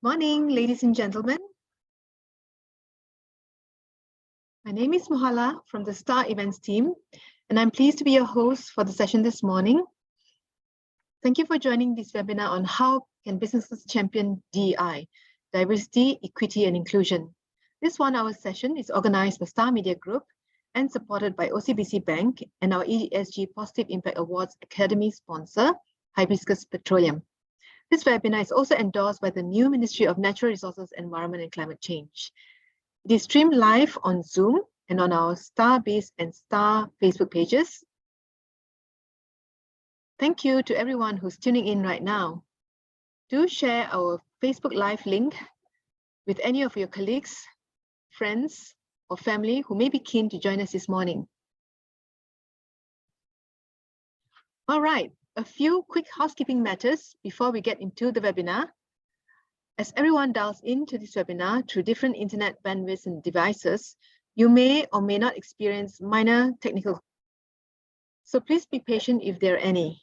Morning, ladies and gentlemen. My name is Mohala from the STAR Events team, and I'm pleased to be your host for the session this morning. Thank you for joining this webinar on how can businesses champion DEI, diversity, equity, and inclusion. This one-hour session is organized by Star Media Group and supported by OCBC Bank and our ESG Positive Impact Awards Academy sponsor, Hibiscus Petroleum. This webinar is also endorsed by the new Ministry of Natural Resources, Environment and Climate Change. It is streamed live on Zoom and on our Star-based and Star Facebook pages. Thank you to everyone who's tuning in right now. Do share our Facebook Live link with any of your colleagues, friends, or family who may be keen to join us this morning. All right, a few quick housekeeping matters before we get into the webinar. As everyone dials into this webinar through different internet bandwidths and devices, you may or may not experience minor technical. So please be patient if there are any.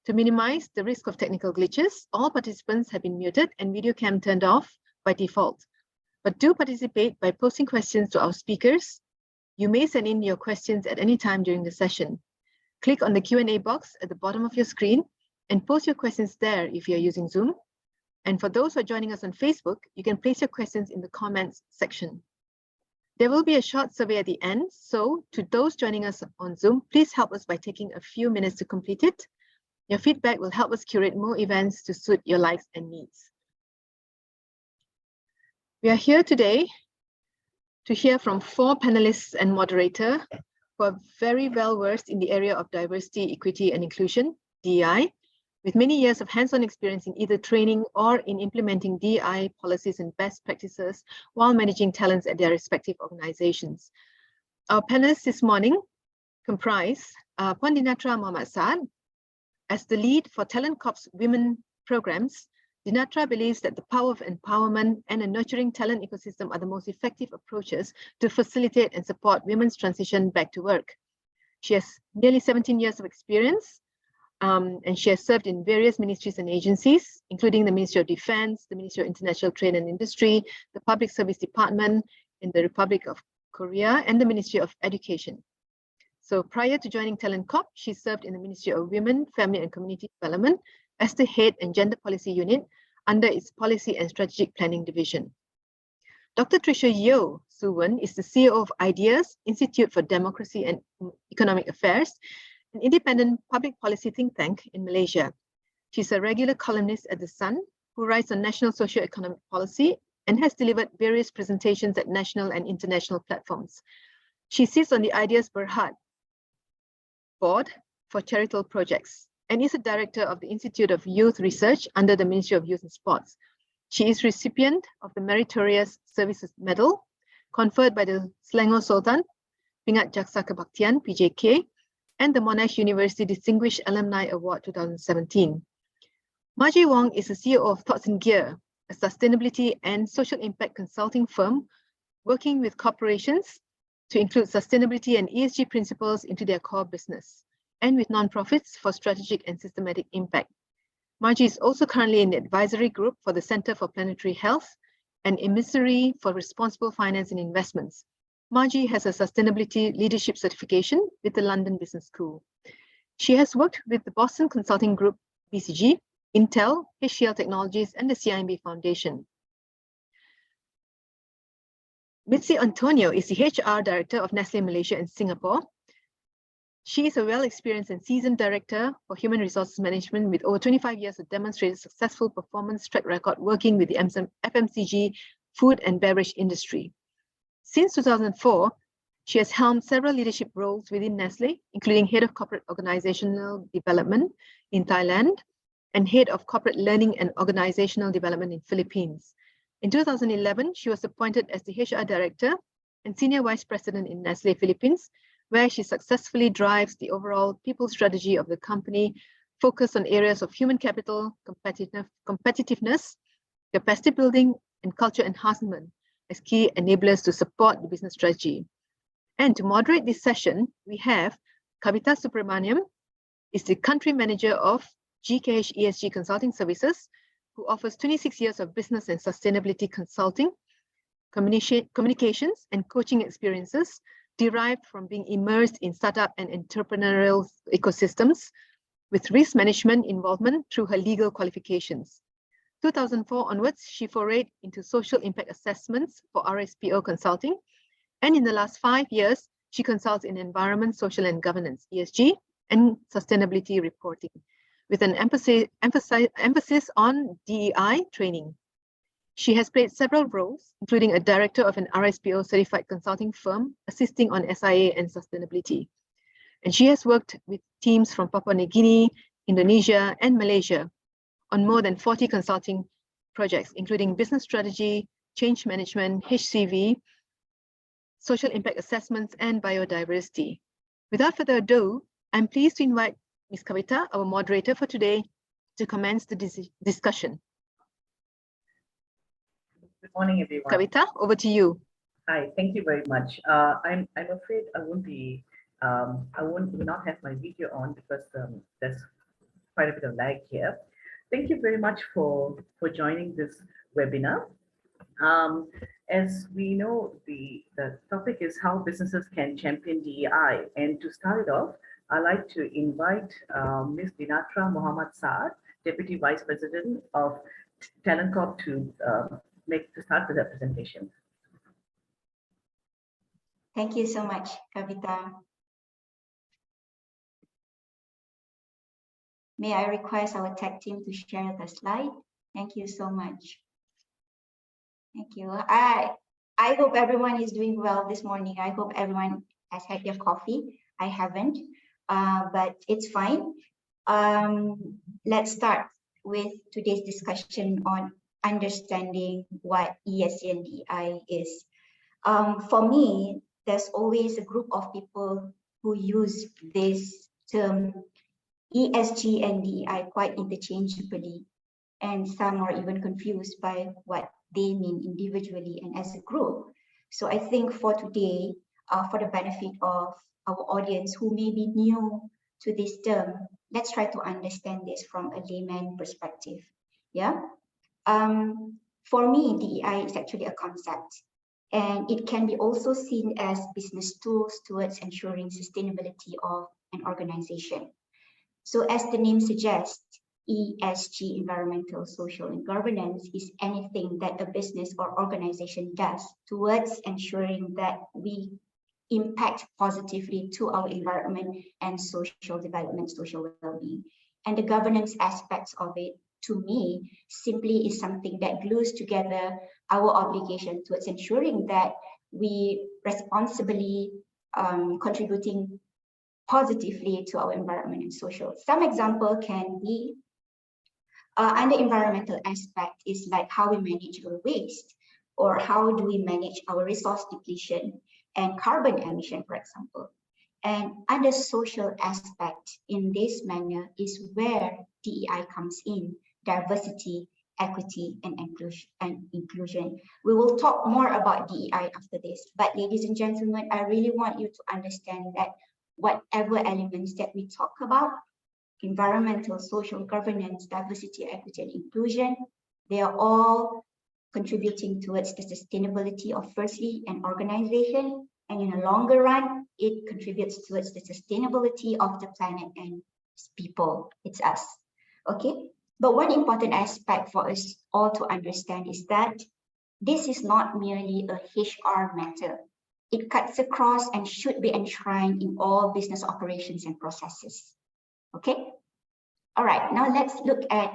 To minimize the risk of technical glitches, all participants have been muted and video cam turned off by default. But do participate by posting questions to our speakers. You may send in your questions at any time during the session. Click on the Q&A box at the bottom of your screen and post your questions there if you're using Zoom. And for those who are joining us on Facebook, you can place your questions in the comments section. There will be a short survey at the end, so to those joining us on Zoom, please help us by taking a few minutes to complete it. Your feedback will help us curate more events to suit your likes and needs. We are here today to hear from 4 panelists and moderator who are very well versed in the area of diversity, equity, and inclusion, DEI, with many years of hands-on experience in either training or in implementing DEI policies and best practices while managing talents at their respective organizations. Our panelists this morning comprise Puan Dinatra Muhammad Saad. As the lead for Talent Corp's women programs, Dinatra believes that the power of empowerment and a nurturing talent ecosystem are the most effective approaches to facilitate and support women's transition back to work. She has nearly 17 years of experience, and she has served in various ministries and agencies, including the Ministry of Defense, the Ministry of International Trade and Industry, the Public Service Department in the Republic of Korea, and the Ministry of Education. So prior to joining Talent Corp, she served in the Ministry of Women, Family and Community Development as the Head and Gender Policy Unit under its Policy and Strategic Planning Division. Dr. Tricia Yeo Suwon is the CEO of IDEAS, Institute for Democracy and Economic Affairs, an independent public policy think tank in Malaysia. She's a regular columnist at The Sun, who writes on national socio-economic policy and has delivered various presentations at national and international platforms. She sits on the IDEAS Berhad board for charitable projects and is a director of the Institute of Youth Research under the Ministry of Youth and Sports. She is recipient of the Meritorious Services Medal conferred by the Selangor Sultan, Pingat Jaksa Kebaktian, PJK, and the Monash University Distinguished Alumni Award 2017. Margie Wong is the CEO of Thoughts in Gear, a sustainability and social impact consulting firm working with corporations to include sustainability and ESG principles into their core business, and with nonprofits for strategic and systematic impact. Margie is also currently in the advisory group for the Center for Planetary Health and emissary for responsible finance and investments. Margie has a sustainability leadership certification with the London Business School. She has worked with the Boston Consulting Group, BCG, Intel, HCL Technologies, and the CIMB Foundation. Mitzi Antonio is the HR Director of Nestle Malaysia and Singapore. She is a well-experienced and seasoned director for human resources management with over 25 years of demonstrated successful performance track record working with the FMCG food and beverage industry. Since 2004, she has helmed several leadership roles within Nestle, including Head of Corporate Organizational Development in Thailand and Head of Corporate Learning and Organizational Development in Philippines. In 2011, she was appointed as the HR Director and Senior Vice President in Nestle Philippines, where she successfully drives the overall people strategy of the company, focused on areas of human capital, competitiveness, capacity building, and culture enhancement as key enablers to support the business strategy. And to moderate this session, we have Kavita Subramaniam, is the Country Manager of GKH ESG Consulting Services, who offers 26 years of business and sustainability consulting, communications, and coaching experiences derived from being immersed in startup and entrepreneurial ecosystems with risk management involvement through her legal qualifications. 2004 onwards, she forayed into social impact assessments for RSPO consulting. And in the last 5 years, she consults in environment, social and governance, ESG, and sustainability reporting, with an emphasis on DEI training. She has played several roles, including a director of an RSPO certified consulting firm, assisting on SIA and sustainability. And she has worked with teams from Papua New Guinea, Indonesia, and Malaysia on more than 40 consulting projects, including business strategy, change management, HCV, social impact assessments, and biodiversity. Without further ado, I'm pleased to invite Ms. Kavita, our moderator for today, to commence the discussion. Good morning, everyone. Kavita, over to you. Hi, thank you very much. I'm afraid I will not have my video on because there's quite a bit of lag here. Thank you very much for joining this webinar. As we know, the topic is how businesses can champion DEI. And to start it off, I'd like to invite Ms. Dinatra Muhammad Saad, Deputy Vice President of Talent Corp, to start with her presentation. Thank you so much, Kavita. May I request our tech team to share the slide? Thank you so much. Thank you. I hope everyone is doing well this morning. I hope everyone has had their coffee. I haven't, but it's fine. Let's start with today's discussion on understanding what ESG and DEI is. For me, there's always a group of people who use this term ESG and DEI quite interchangeably, and some are even confused by what they mean individually and as a group. So I think for today, for the benefit of our audience who may be new to this term, let's try to understand this from a layman perspective. Yeah. For me, DEI is actually a concept, and it can be also seen as business tools towards ensuring sustainability of an organization. So as the name suggests, ESG, environmental, social, and governance, is anything that a business or organization does towards ensuring that we impact positively to our environment and social development, social well-being. And the governance aspects of it, to me, simply is something that glues together our obligation towards ensuring that we responsibly contributing positively to our environment and social. Some example can be under environmental aspect is like how we manage our waste, or how do we manage our resource depletion and carbon emission, for example. And under social aspect in this manner is where DEI comes in, diversity, equity, and inclusion. We will talk more about DEI after this, but ladies and gentlemen, I really want you to understand that whatever elements that we talk about, environmental, social, governance, diversity, equity, and inclusion, they are all contributing towards the sustainability of firstly an organization, and in a longer run, it contributes towards the sustainability of the planet and people. It's us. Okay. But one important aspect for us all to understand is that this is not merely a HR matter. It cuts across and should be enshrined in all business operations and processes. Okay. All right. Now let's look at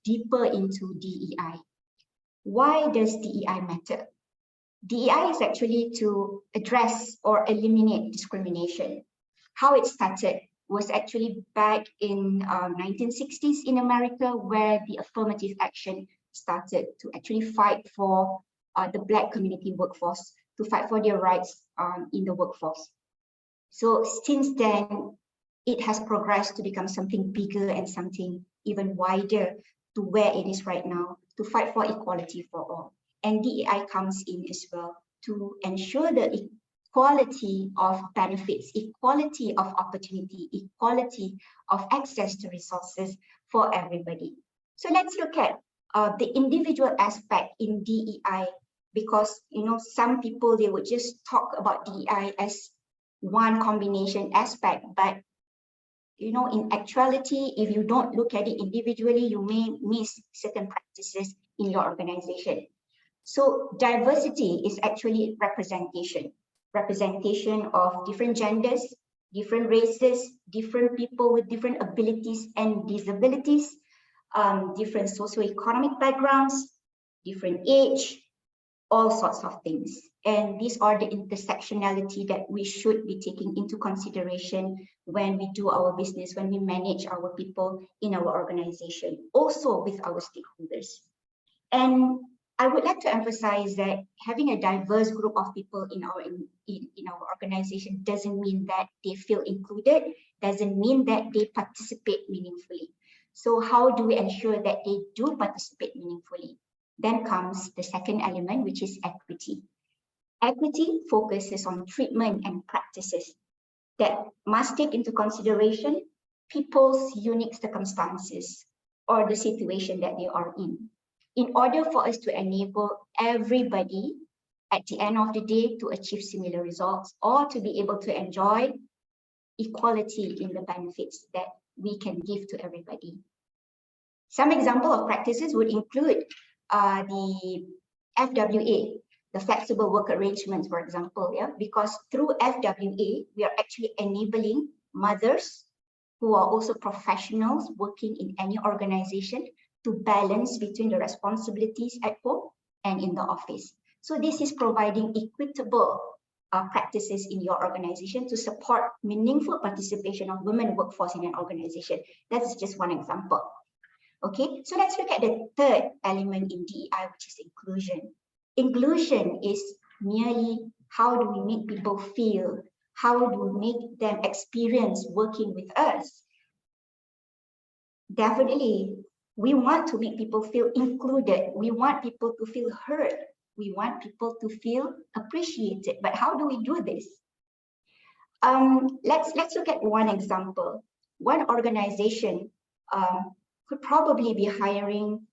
deeper into DEI. Why does DEI matter? DEI is actually to address or eliminate discrimination. How it started was actually back in 1960s in America, where the affirmative action started to actually fight for the Black community workforce, to fight for their rights in the workforce. So since then, it has progressed to become something bigger and something even wider to where it is right now, to fight for equality for all. And DEI comes in as well to ensure the equality of benefits, equality of opportunity, equality of access to resources for everybody. So let's look at the individual aspect in DEI, because some people, they would just talk about DEI as one combination aspect, but in actuality, if you don't look at it individually, you may miss certain practices in your organization. So diversity is actually representation of different genders, different races, different people with different abilities and disabilities, different socioeconomic backgrounds, different age, all sorts of things. And these are the intersectionality that we should be taking into consideration when we do our business, when we manage our people in our organization, also with our stakeholders. And I would like to emphasize that having a diverse group of people in our organization doesn't mean that they feel included, doesn't mean that they participate meaningfully. So how do we ensure that they do participate meaningfully? Then comes the second element, which is equity. Equity focuses on treatment and practices that must take into consideration people's unique circumstances or the situation that they are in order for us to enable everybody at the end of the day to achieve similar results or to be able to enjoy equality in the benefits that we can give to everybody. Some example of practices would include the FWA, the flexible work arrangements, for example, because through FWA, we are actually enabling mothers who are also professionals working in any organization to balance between the responsibilities at home and in the office. So this is providing equitable practices in your organization to support meaningful participation of women workforce in an organization. That's just one example. Okay, so let's look at the third element in DEI, which is inclusion. Inclusion is merely how do we make people feel? How do we make them experience working with us? Definitely, we want to make people feel included. We want people to feel heard. We want people to feel appreciated. But how do we do this? Let's look at one example. One organization could probably be hiring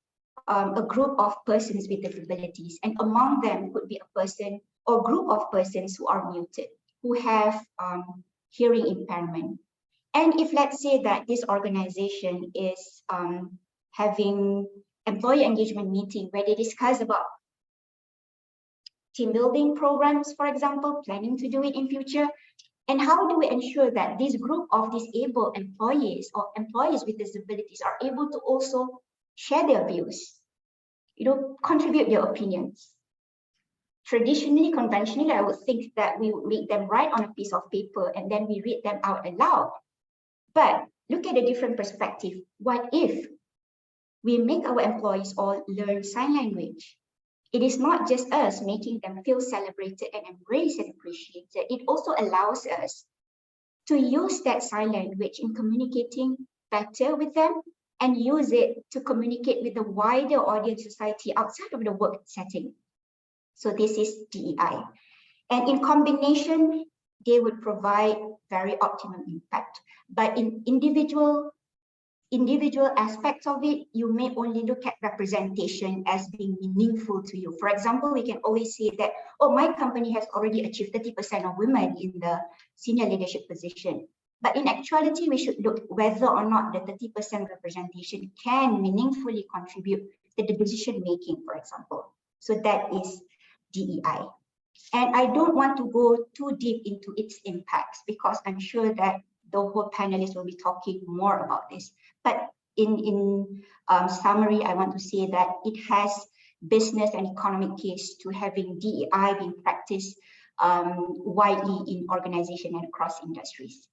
a group of persons with disabilities, and among them could be a person or group of persons who are muted, who have hearing impairment. And if let's say that this organization is having employee engagement meeting where they discuss about team building programs, for example, planning to do it in future, and how do we ensure that this group of disabled employees or employees with disabilities are able to also share their views, contribute their opinions? Traditionally, conventionally, I would think that we would make them write on a piece of paper and then we read them out aloud. But look at a different perspective. What if we make our employees all learn sign language? It is not just us making them feel celebrated and embraced and appreciated. It also allows us to use that sign language in communicating better with them and use it to communicate with the wider audience society outside of the work setting. So this is DEI. And in combination, they would provide very optimum impact. But in individual aspects of it, you may only look at representation as being meaningful to you. For example, we can always say that, oh, my company has already achieved 30% of women in the senior leadership position. But in actuality, we should look whether or not the 30% representation can meaningfully contribute to the decision making, for example. So that is DEI. And I don't want to go too deep into its impacts because I'm sure that the whole panelists will be talking more about this. But in summary, I want to say that it has business and economic case to having DEI being practiced widely in organizations and across industries.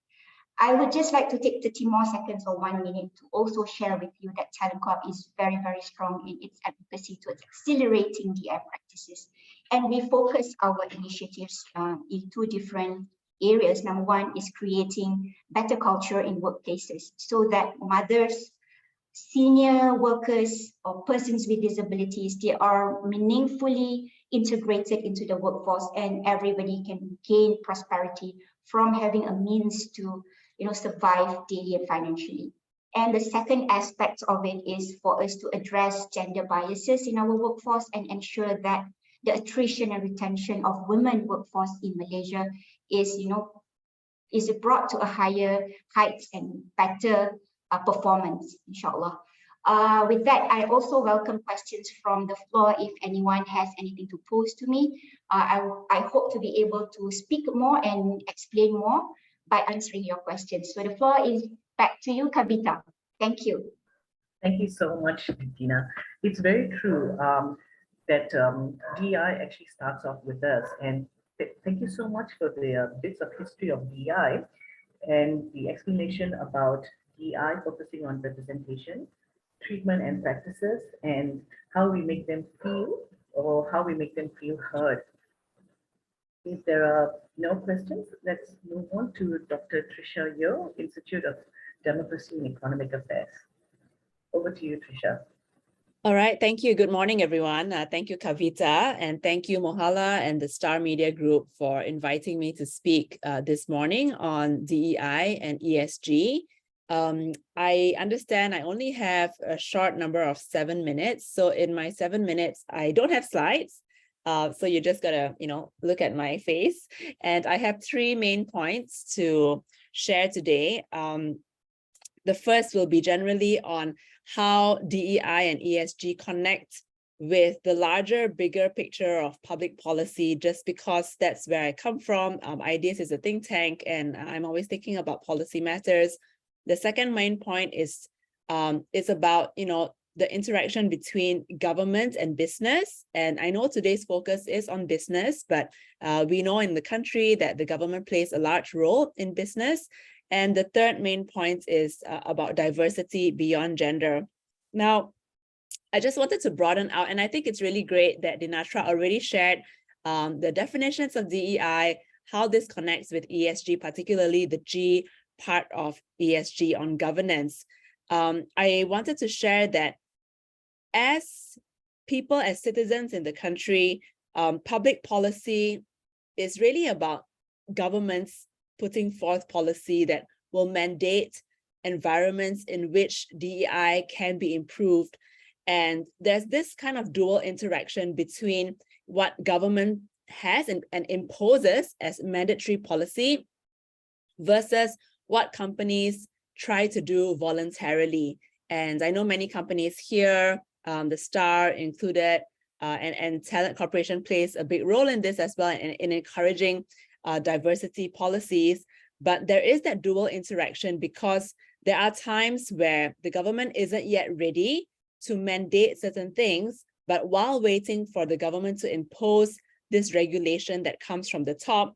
I would just like to take 30 more seconds or 1 minute to also share with you that Talent Corp is very, very strong in its advocacy towards accelerating DEI practices. And we focus our initiatives in two different areas. Number one is creating better culture in workplaces so that mothers, senior workers, or persons with disabilities, they are meaningfully integrated into the workforce and everybody can gain prosperity from having a means to survive daily and financially. And the second aspect of it is for us to address gender biases in our workforce and ensure that the attrition and retention of women workforce in Malaysia is, is brought to a higher heights and better performance, inshallah. With that, I also welcome questions from the floor if anyone has anything to pose to me. I hope to be able to speak more and explain more by answering your questions. So the floor is back to you, Kavita. Thank you. Thank you so much, Dina. It's very true that DEI actually starts off with us. And thank you so much for the bits of history of DEI and the explanation about DEI focusing on representation, treatment and practices, and how we make them feel or how we make them feel heard. If there are no questions, let's move on to Dr. Trisha Yeo, Institute of Democracy and Economic Affairs. Over to you, Trisha. All right, thank you. Good morning, everyone. Thank you, Kavita, and thank you, Mohala and the Star Media Group for inviting me to speak this morning on DEI and ESG. I understand I only have a short number of 7 minutes. So in my 7 minutes, I don't have slides. So you just gotta, look at my face. And I have 3 main points to share today. The first will be generally on how DEI and ESG connect with the larger, bigger picture of public policy, just because that's where I come from. Ideas is a think tank, and I'm always thinking about policy matters. The second main point is it's about, the interaction between government and business. And I know today's focus is on business, but we know in the country that the government plays a large role in business. And the third main point is about diversity beyond gender. Now, I just wanted to broaden out, and I think it's really great that Dinatra already shared the definitions of DEI, how this connects with ESG, particularly the G part of ESG on governance. I wanted to share that as people, as citizens in the country, public policy is really about governments putting forth policy that will mandate environments in which DEI can be improved. And there's this kind of dual interaction between what government has and imposes as mandatory policy versus what companies try to do voluntarily. And I know many companies here, the Star included, and Talent Corporation plays a big role in this as well, in encouraging diversity policies. But there is that dual interaction because there are times where the government isn't yet ready to mandate certain things, but while waiting for the government to impose this regulation that comes from the top,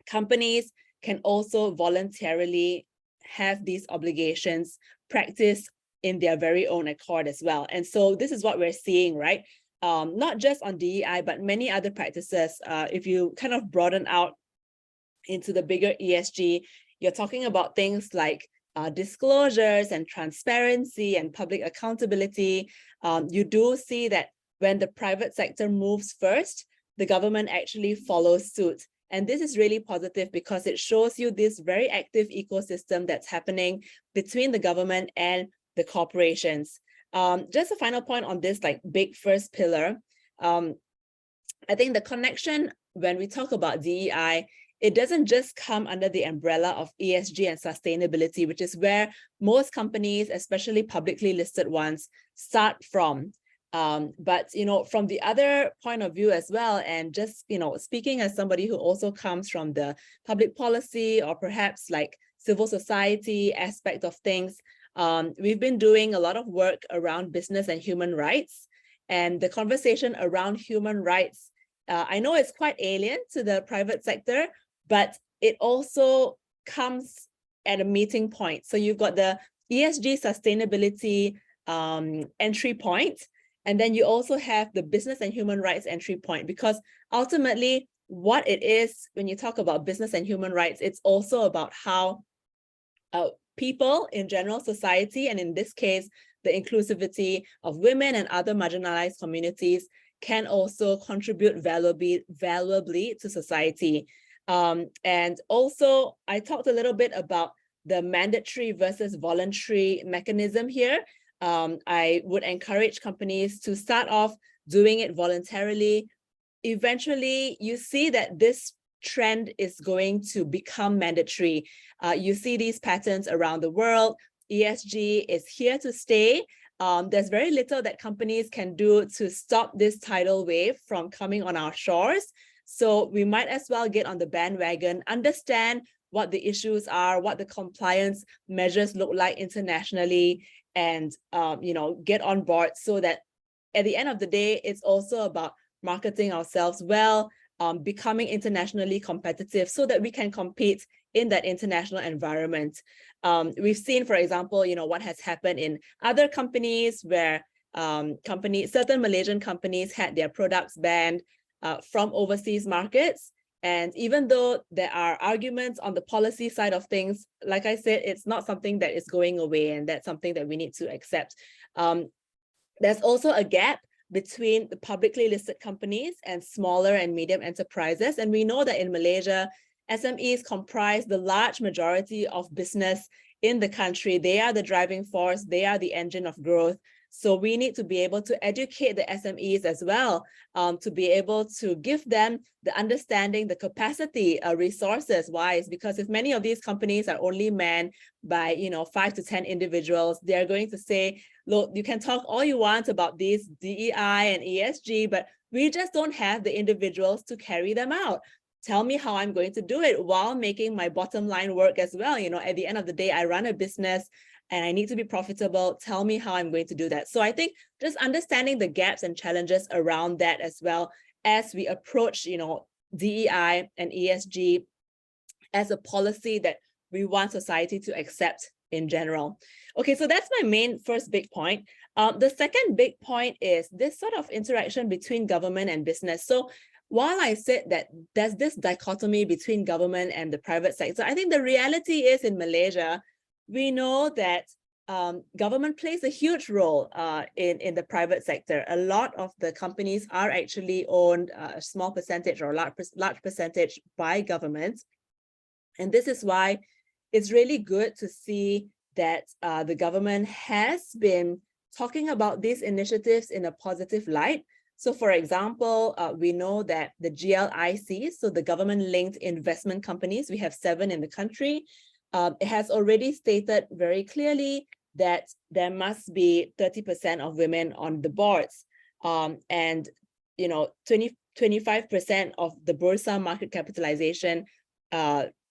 companies can also voluntarily have these obligations practiced in their very own accord as well. And so this is what we're seeing, right? Not just on DEI, but many other practices. If you kind of broaden out into the bigger ESG, you're talking about things like disclosures and transparency and public accountability. You do see that when the private sector moves first, the government actually follows suit. And this is really positive because it shows you this very active ecosystem that's happening between the government and the corporations. Just a final point on this big first pillar. I think the connection when we talk about DEI, it doesn't just come under the umbrella of ESG and sustainability, which is where most companies, especially publicly listed ones, start from. But from the other point of view as well, and just speaking as somebody who also comes from the public policy or perhaps civil society aspect of things, we've been doing a lot of work around business and human rights, and the conversation around human rights. I know it's quite alien to the private sector, but it also comes at a meeting point. So you've got the ESG sustainability entry point, and then you also have the business and human rights entry point, because ultimately what it is when you talk about business and human rights, it's also about how people in general society, and in this case, the inclusivity of women and other marginalized communities, can also contribute valuably to society. And also, I talked a little bit about the mandatory versus voluntary mechanism here. I would encourage companies to start off doing it voluntarily. Eventually, you see that this trend is going to become mandatory. You see these patterns around the world. ESG is here to stay. There's very little that companies can do to stop this tidal wave from coming on our shores. So we might as well get on the bandwagon, understand what the issues are, what the compliance measures look like internationally, and get on board so that at the end of the day, it's also about marketing ourselves well, becoming internationally competitive so that we can compete in that international environment. We've seen, for example, what has happened in other companies where certain Malaysian companies had their products banned from overseas markets. And even though there are arguments on the policy side of things, like I said, it's not something that is going away, and that's something that we need to accept. There's also a gap between the publicly listed companies and smaller and medium enterprises. And we know that in Malaysia, SMEs comprise the large majority of business in the country. They are the driving force. They are the engine of growth. So we need to be able to educate the SMEs as well, to be able to give them the understanding, the capacity, resources wise, because if many of these companies are only manned by 5 to 10 individuals, they're going to say, look, you can talk all you want about these DEI and ESG, but we just don't have the individuals to carry them out. Tell me how I'm going to do it while making my bottom line work as well. At the end of the day, I run a business and I need to be profitable. Tell me how I'm going to do that. So I think just understanding the gaps and challenges around that as well as we approach, DEI and ESG as a policy that we want society to accept in general. Okay, so that's my main first big point. The second big point is this sort of interaction between government and business. So while I said that there's this dichotomy between government and the private sector, I think the reality is in Malaysia, we know that government plays a huge role in the private sector. A lot of the companies are actually owned a small percentage or a large percentage by governments. And this is why it's really good to see that the government has been talking about these initiatives in a positive light. So for example, we know that the GLICs, so the government-linked investment companies, we have 7 in the country. It has already stated very clearly that there must be 30% of women on the boards. And 25% of the Bursa market capitalization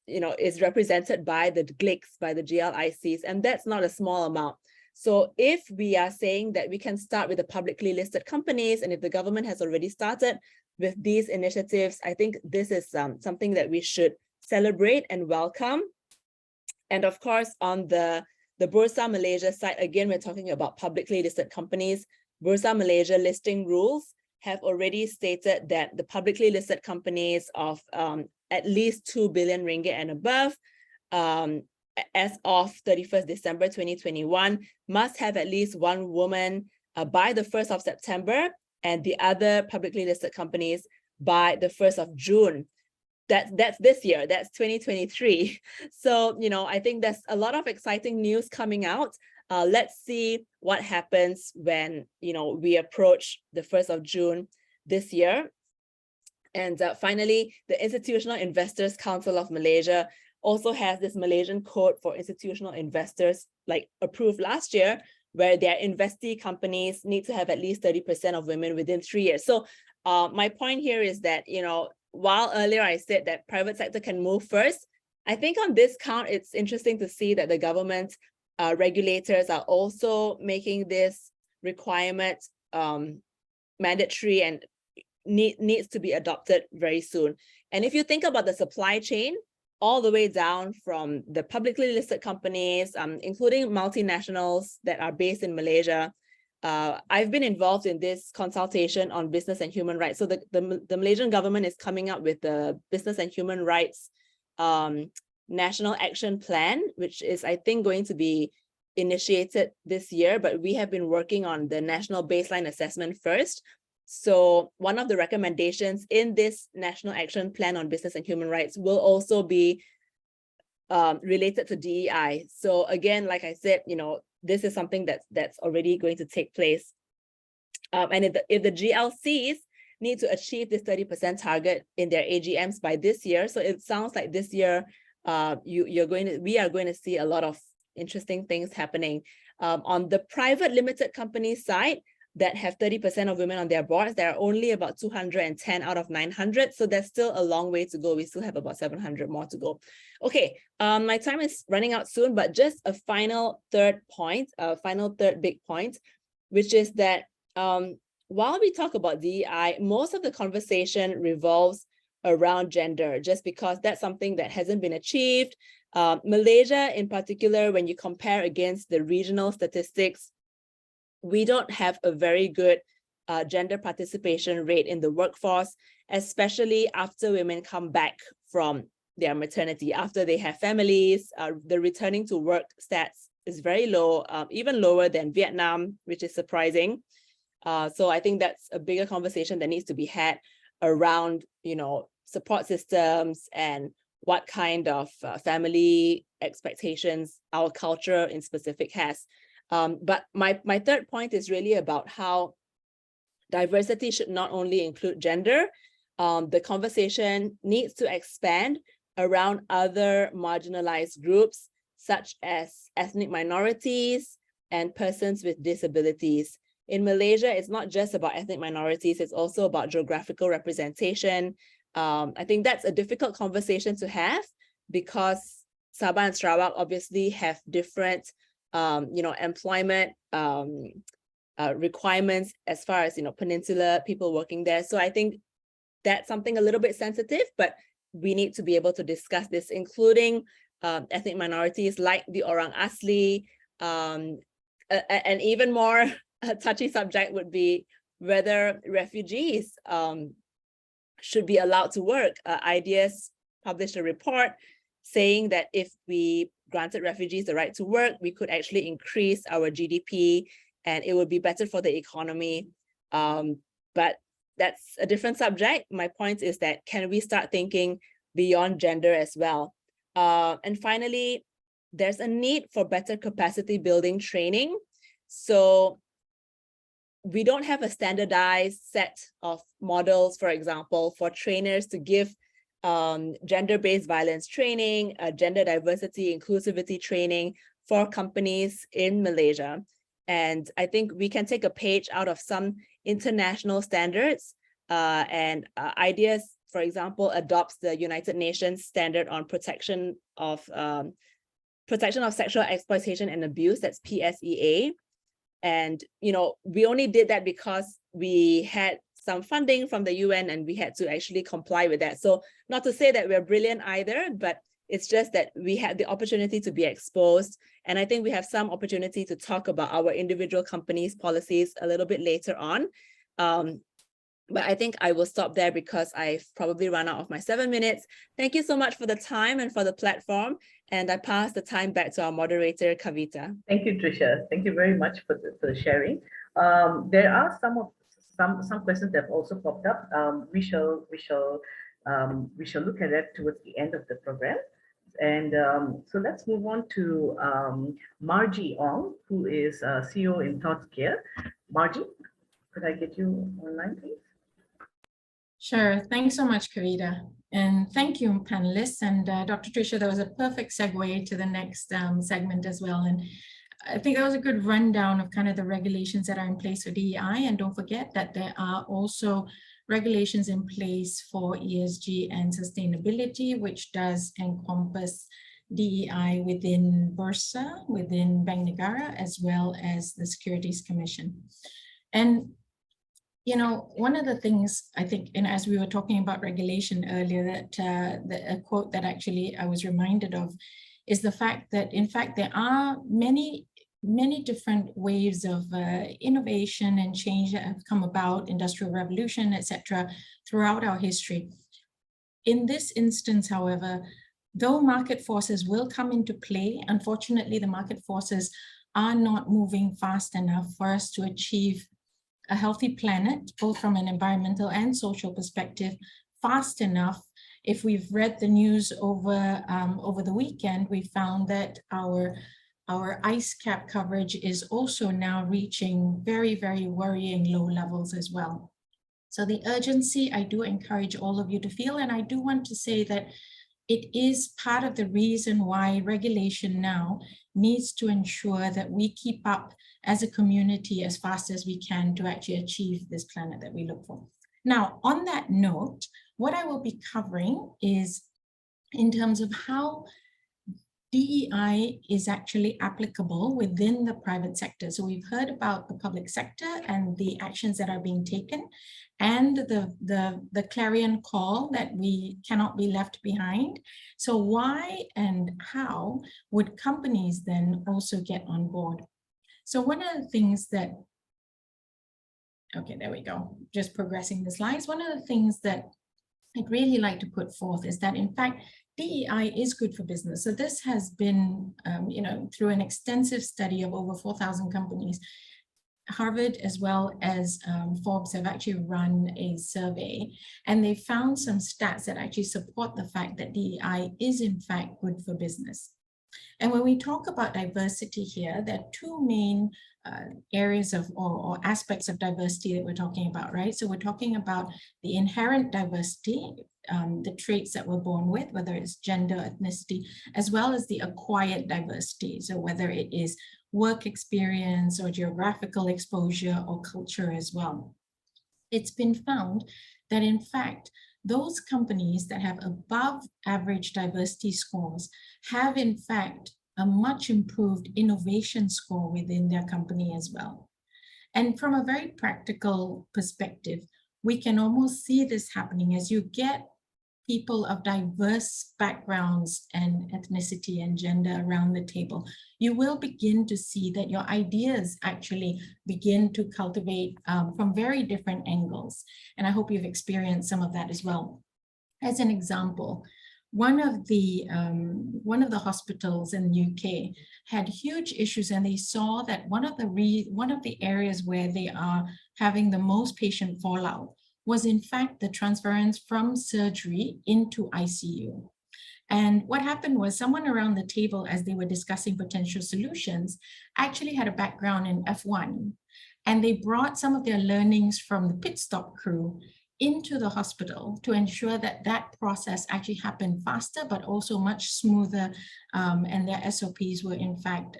is represented by the GLICs, by the GLICs, and that's not a small amount. So if we are saying that we can start with the publicly listed companies, and if the government has already started with these initiatives, I think this is something that we should celebrate and welcome. And of course, on the Bursa Malaysia side, again, we're talking about publicly listed companies. Bursa Malaysia listing rules have already stated that the publicly listed companies of at least 2 billion ringgit and above, as of 31st December 2021, must have at least 1 woman by the 1st of September, and the other publicly listed companies by the 1st of June. That's this year, that's 2023. So, I think there's a lot of exciting news coming out. Let's see what happens when, we approach the 1st of June this year. And finally, the Institutional Investors Council of Malaysia also has this Malaysian Code for Institutional Investors, approved last year, where their investee companies need to have at least 30% of women within 3 years. So my point here is that, while earlier I said that private sector can move first, I think on this count, it's interesting to see that the government regulators are also making this requirement mandatory and needs to be adopted very soon. And if you think about the supply chain, all the way down from the publicly listed companies, including multinationals that are based in Malaysia, I've been involved in this consultation on business and human rights. So the Malaysian government is coming up with the Business and Human Rights National Action Plan, which is, I think, going to be initiated this year, but we have been working on the National Baseline Assessment first. So one of the recommendations in this National Action Plan on Business and Human Rights will also be related to DEI. So again, like I said, this is something that's already going to take place. And if the GLCs need to achieve this 30% target in their AGMs by this year, so it sounds like this year we are going to see a lot of interesting things happening. On the private limited company side that have 30% of women on their boards, there are only about 210 out of 900. So there's still a long way to go. We still have about 700 more to go. Okay, my time is running out soon, but just a final third big point, which is that while we talk about DEI, most of the conversation revolves around gender, just because that's something that hasn't been achieved. Malaysia in particular, when you compare against the regional statistics, we don't have a very good gender participation rate in the workforce, especially after women come back from their maternity, after they have families. The returning to work stats is very low, even lower than Vietnam, which is surprising. So I think that's a bigger conversation that needs to be had around, support systems and what kind of family expectations our culture in specific has. But my third point is really about how diversity should not only include gender. The conversation needs to expand around other marginalized groups, such as ethnic minorities and persons with disabilities. In Malaysia, it's not just about ethnic minorities, it's also about geographical representation. I think that's a difficult conversation to have because Sabah and Sarawak obviously have different employment requirements as far as, peninsular people working there. So I think that's something a little bit sensitive, but we need to be able to discuss this, including ethnic minorities like the Orang Asli. An even more touchy subject would be whether refugees should be allowed to work. IDEAS published a report saying that if we granted refugees the right to work, we could actually increase our GDP and it would be better for the economy. But that's a different subject. My point is that can we start thinking beyond gender as well? And finally, there's a need for better capacity building training. So we don't have a standardized set of models, for example, for trainers to give gender-based violence training, gender diversity, inclusivity training for companies in Malaysia. And I think we can take a page out of some international standards and IDEAS, for example, adopts the United Nations standard on protection of sexual exploitation and abuse, that's PSEA. And, we only did that because we had some funding from the UN and we had to actually comply with that. So not to say that we're brilliant either, but it's just that we had the opportunity to be exposed. And I think we have some opportunity to talk about our individual companies' policies a little bit later on. But I think I will stop there because I've probably run out of my 7 minutes. Thank you so much for the time and for the platform. And I pass the time back to our moderator, Kavita. Thank you, Trisha. Thank you very much for the sharing. There are some questions that have also popped up. We shall look at that towards the end of the program. And so let's move on to Margie Ong, who is CEO in ThoughtScale. Margie, could I get you online, please? Sure. Thanks so much, Kavita. And thank you, panelists. And Dr. Trisha, that was a perfect segue to the next segment as well. And I think that was a good rundown of kind of the regulations that are in place for DEI. And don't forget that there are also regulations in place for ESG and sustainability, which does encompass DEI within Bursa, within Bank Negara, as well as the Securities Commission. And one of the things I think, and as we were talking about regulation earlier, that a quote that actually I was reminded of is the fact that, in fact, there are many different waves of innovation and change that have come about, industrial revolution, etc., throughout our history. In this instance, however, though market forces will come into play, unfortunately, the market forces are not moving fast enough for us to achieve a healthy planet, both from an environmental and social perspective, fast enough if we've read the news over the weekend, we found that our ice cap coverage is also now reaching very, very worrying low levels as well. So the urgency, I do encourage all of you to feel, and I do want to say that it is part of the reason why regulation now needs to ensure that we keep up as a community as fast as we can to actually achieve this planet that we look for. Now, on that note, what I will be covering is in terms of how DEI is actually applicable within the private sector. So we've heard about the public sector and the actions that are being taken, and the clarion call that we cannot be left behind. So why and how would companies then also get on board? So one of the things that, okay, there we go, just progressing the slides. One of the things that I'd really like to put forth is that, in fact, DEI is good for business. So this has been, through an extensive study of over 4,000 companies. Harvard as well as Forbes have actually run a survey, and they found some stats that actually support the fact that DEI is in fact good for business. And when we talk about diversity here, there are two main areas of or aspects of diversity that we're talking about, right? So we're talking about the inherent diversity, the traits that we're born with, whether it's gender, ethnicity, as well as the acquired diversity. So whether it is work experience or geographical exposure or culture as well. It's been found that, in fact, those companies that have above average diversity scores have, in fact, a much improved innovation score within their company as well. And from a very practical perspective, we can almost see this happening as you get people of diverse backgrounds and ethnicity and gender around the table. You will begin to see that your ideas actually begin to cultivate from very different angles. And I hope you've experienced some of that as well. As an example, one of the hospitals in the UK had huge issues, and they saw that one of the areas where they are having the most patient fallout was in fact the transference from surgery into ICU. And what happened was someone around the table, as they were discussing potential solutions, actually had a background in F1. And they brought some of their learnings from the pit stop crew into the hospital to ensure that that process actually happened faster, but also much smoother, and their SOPs were in fact,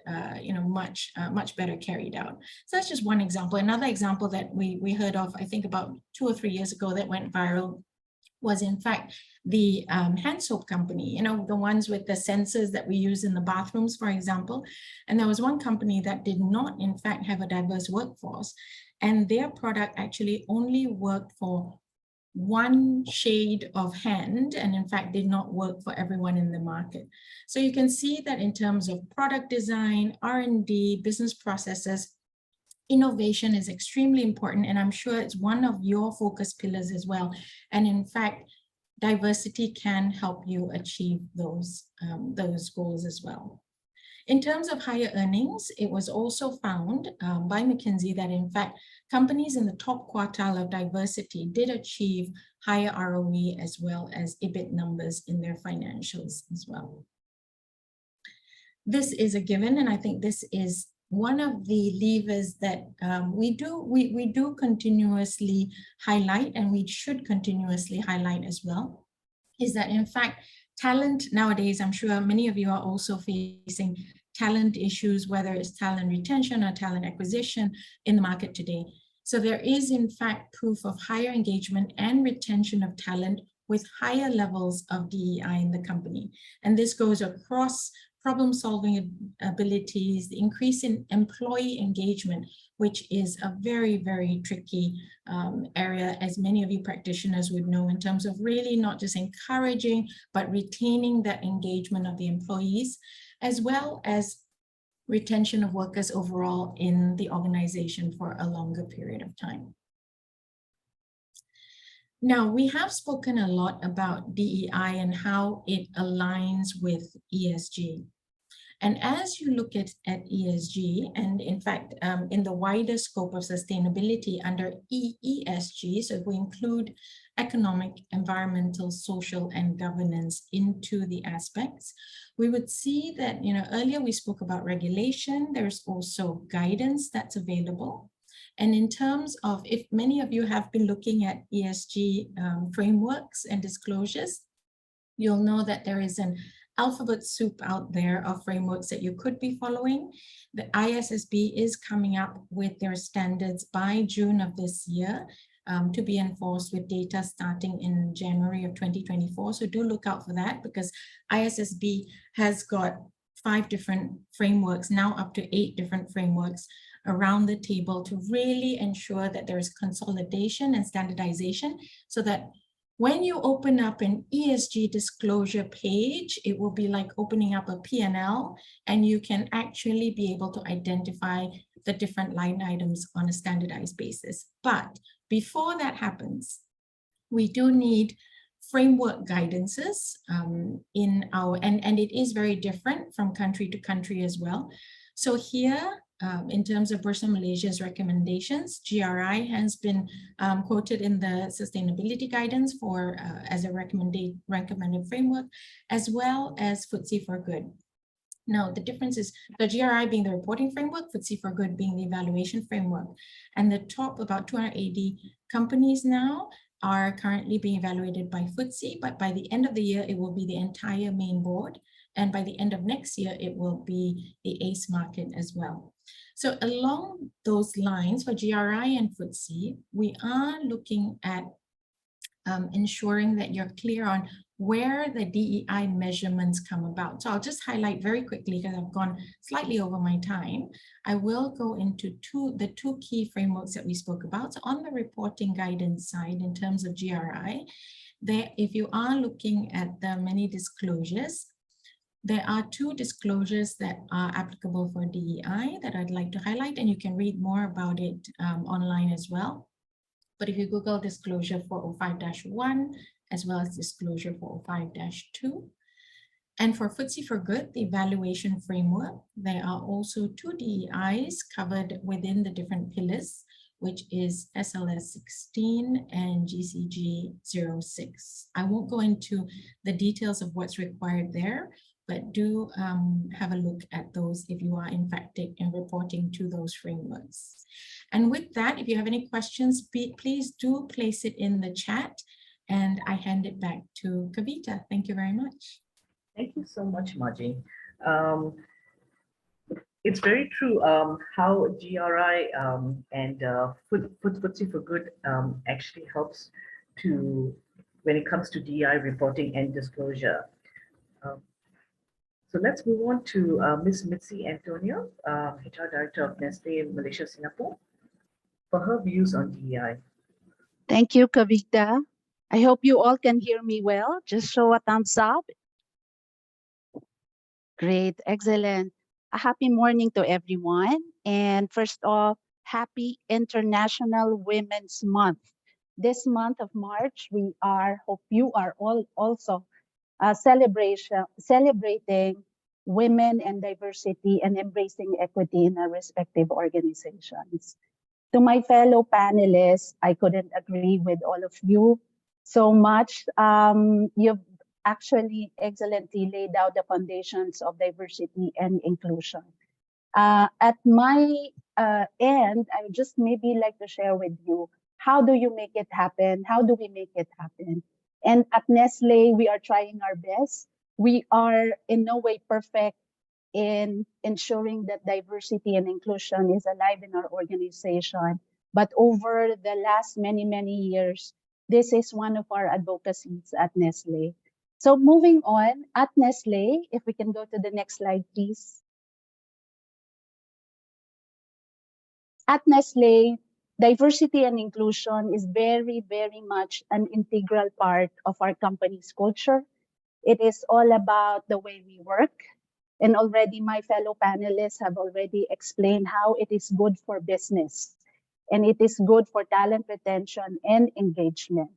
much better carried out. So that's just one example. Another example that we heard of, I think about 2 or 3 years ago, that went viral was in fact the hand soap company, the ones with the sensors that we use in the bathrooms, for example. And there was one company that did not in fact have a diverse workforce, and their product actually only worked for one shade of hand, and in fact did not work for everyone in the market. So you can see that in terms of product design, R&D, business processes, innovation is extremely important, and I'm sure it's one of your focus pillars as well. And in fact, diversity can help you achieve those goals as well. In terms of higher earnings, it was also found by McKinsey that in fact, companies in the top quartile of diversity did achieve higher ROE as well as EBIT numbers in their financials as well. This is a given, and I think this is one of the levers that we do continuously highlight, and we should continuously highlight as well, is that in fact, talent nowadays, I'm sure many of you are also facing talent issues, whether it's talent retention or talent acquisition in the market today. So there is in fact proof of higher engagement and retention of talent with higher levels of DEI in the company. And this goes across problem-solving abilities, the increase in employee engagement, which is a very, very tricky area, as many of you practitioners would know, in terms of really not just encouraging, but retaining that engagement of the employees, as well as retention of workers overall in the organization for a longer period of time. Now, we have spoken a lot about DEI and how it aligns with ESG. And as you look at ESG, and in fact, in the wider scope of sustainability under EESG, so if we include economic, environmental, social, and governance into the aspects, we would see that, earlier we spoke about regulation, there's also guidance that's available. And in terms of, if many of you have been looking at ESG frameworks and disclosures, you'll know that there is an alphabet soup out there of frameworks that you could be following. The ISSB is coming up with their standards by June of this year to be enforced with data starting in January of 2024. So do look out for that, because ISSB has got 5 different frameworks, now up to 8 different frameworks around the table to really ensure that there is consolidation and standardization, so that when you open up an ESG disclosure page, it will be like opening up a P&L, and you can actually be able to identify the different line items on a standardized basis. But before that happens, we do need framework guidances in our, and it is very different from country to country as well. So here, in terms of Bursa Malaysia's recommendations, GRI has been quoted in the sustainability guidance for as a recommended framework, as well as FTSE for Good. Now, the difference is the GRI being the reporting framework, FTSE for Good being the evaluation framework. And the top about 280 companies now are currently being evaluated by FTSE, but by the end of the year, it will be the entire main board. And by the end of next year, it will be the ACE market as well. So along those lines for GRI and FTSE, we are looking at ensuring that you're clear on where the DEI measurements come about. So I'll just highlight very quickly, because I've gone slightly over my time. I will go into the two key frameworks that we spoke about. So on the reporting guidance side, in terms of GRI, there, if you are looking at the many disclosures, there are 2 disclosures that are applicable for DEI that I'd like to highlight, and you can read more about it online as well. But if you Google disclosure 405-1, as well as disclosure 405-2, and for FTSE for Good, the evaluation framework, there are also 2 DEIs covered within the different pillars, which is SLS 16 and GCG 06. I won't go into the details of what's required there, but do have a look at those if you are in fact in reporting to those frameworks. And with that, if you have any questions, please do place it in the chat, and I hand it back to Kavita. Thank you very much. Thank you so much, Margie. It's very true how GRI and FTSE for Good actually helps to, when it comes to DEI reporting and disclosure. So let's move on to Ms. Mitzi Antonio, HR Director of Nestle Malaysia Singapore, for her views on DEI. Thank you, Kavita. I hope you all can hear me well. Just show a thumbs up. Great, excellent. A happy morning to everyone. And first off, happy International Women's Month. This month of March, hope you are all also celebrating women and diversity and embracing equity in our respective organizations. To my fellow panelists, I couldn't agree with all of you so much. You've actually excellently laid out the foundations of diversity and inclusion. At my end, I would just maybe like to share with you, how do you make it happen? How do we make it happen? And at Nestle, we are trying our best. We are in no way perfect in ensuring that diversity and inclusion is alive in our organization. But over the last many, many years, this is one of our advocacies at Nestle. So moving on, at Nestle, if we can go to the next slide, please. At Nestle, diversity and inclusion is very, very much an integral part of our company's culture. It is all about the way we work. And already my fellow panelists have already explained how it is good for business. And it is good for talent retention and engagement.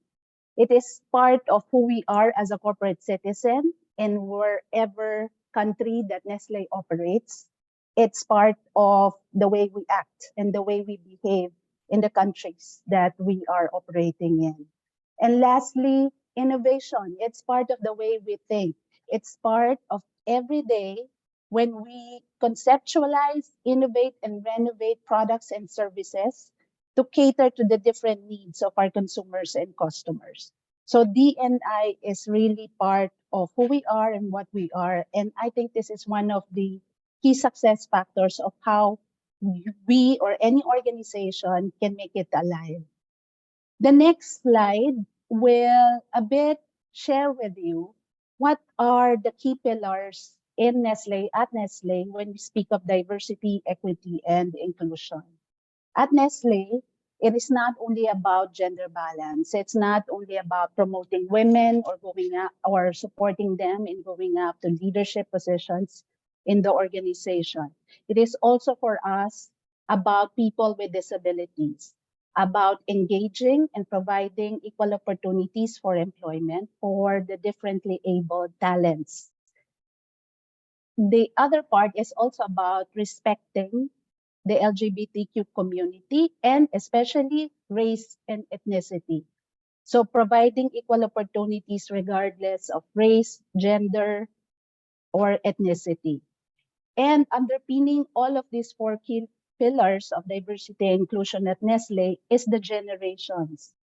It is part of who we are as a corporate citizen and wherever country that Nestle operates. It's part of the way we act and the way we behave in the countries that we are operating in. And lastly, innovation. It's part of the way we think. It's part of every day when we conceptualize, innovate, and renovate products and services to cater to the different needs of our consumers and customers. So D&I is really part of who we are and what we are. And I think this is one of the key success factors of how we or any organization can make it alive. The next slide will a bit share with you what are the key pillars in Nestle, at Nestle, when we speak of diversity, equity, and inclusion. At Nestle, it is not only about gender balance. It's not only about promoting women or going up or supporting them in going up to leadership positions in the organization. It is also for us about people with disabilities, about engaging and providing equal opportunities for employment for the differently abled talents. The other part is also about respecting the LGBTQ community and especially race and ethnicity. So providing equal opportunities regardless of race, gender, or ethnicity. And underpinning all of these four key pillars of diversity and inclusion at Nestle is the generations.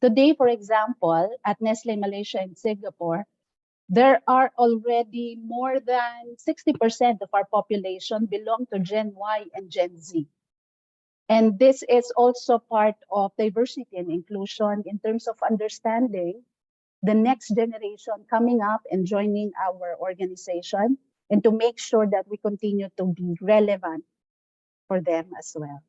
Today, for example, at Nestle Malaysia and Singapore, there are already more than 60% of our population belong to Gen Y and Gen Z. And this is also part of diversity and inclusion in terms of understanding the next generation coming up and joining our organization and to make sure that we continue to be relevant for them as well.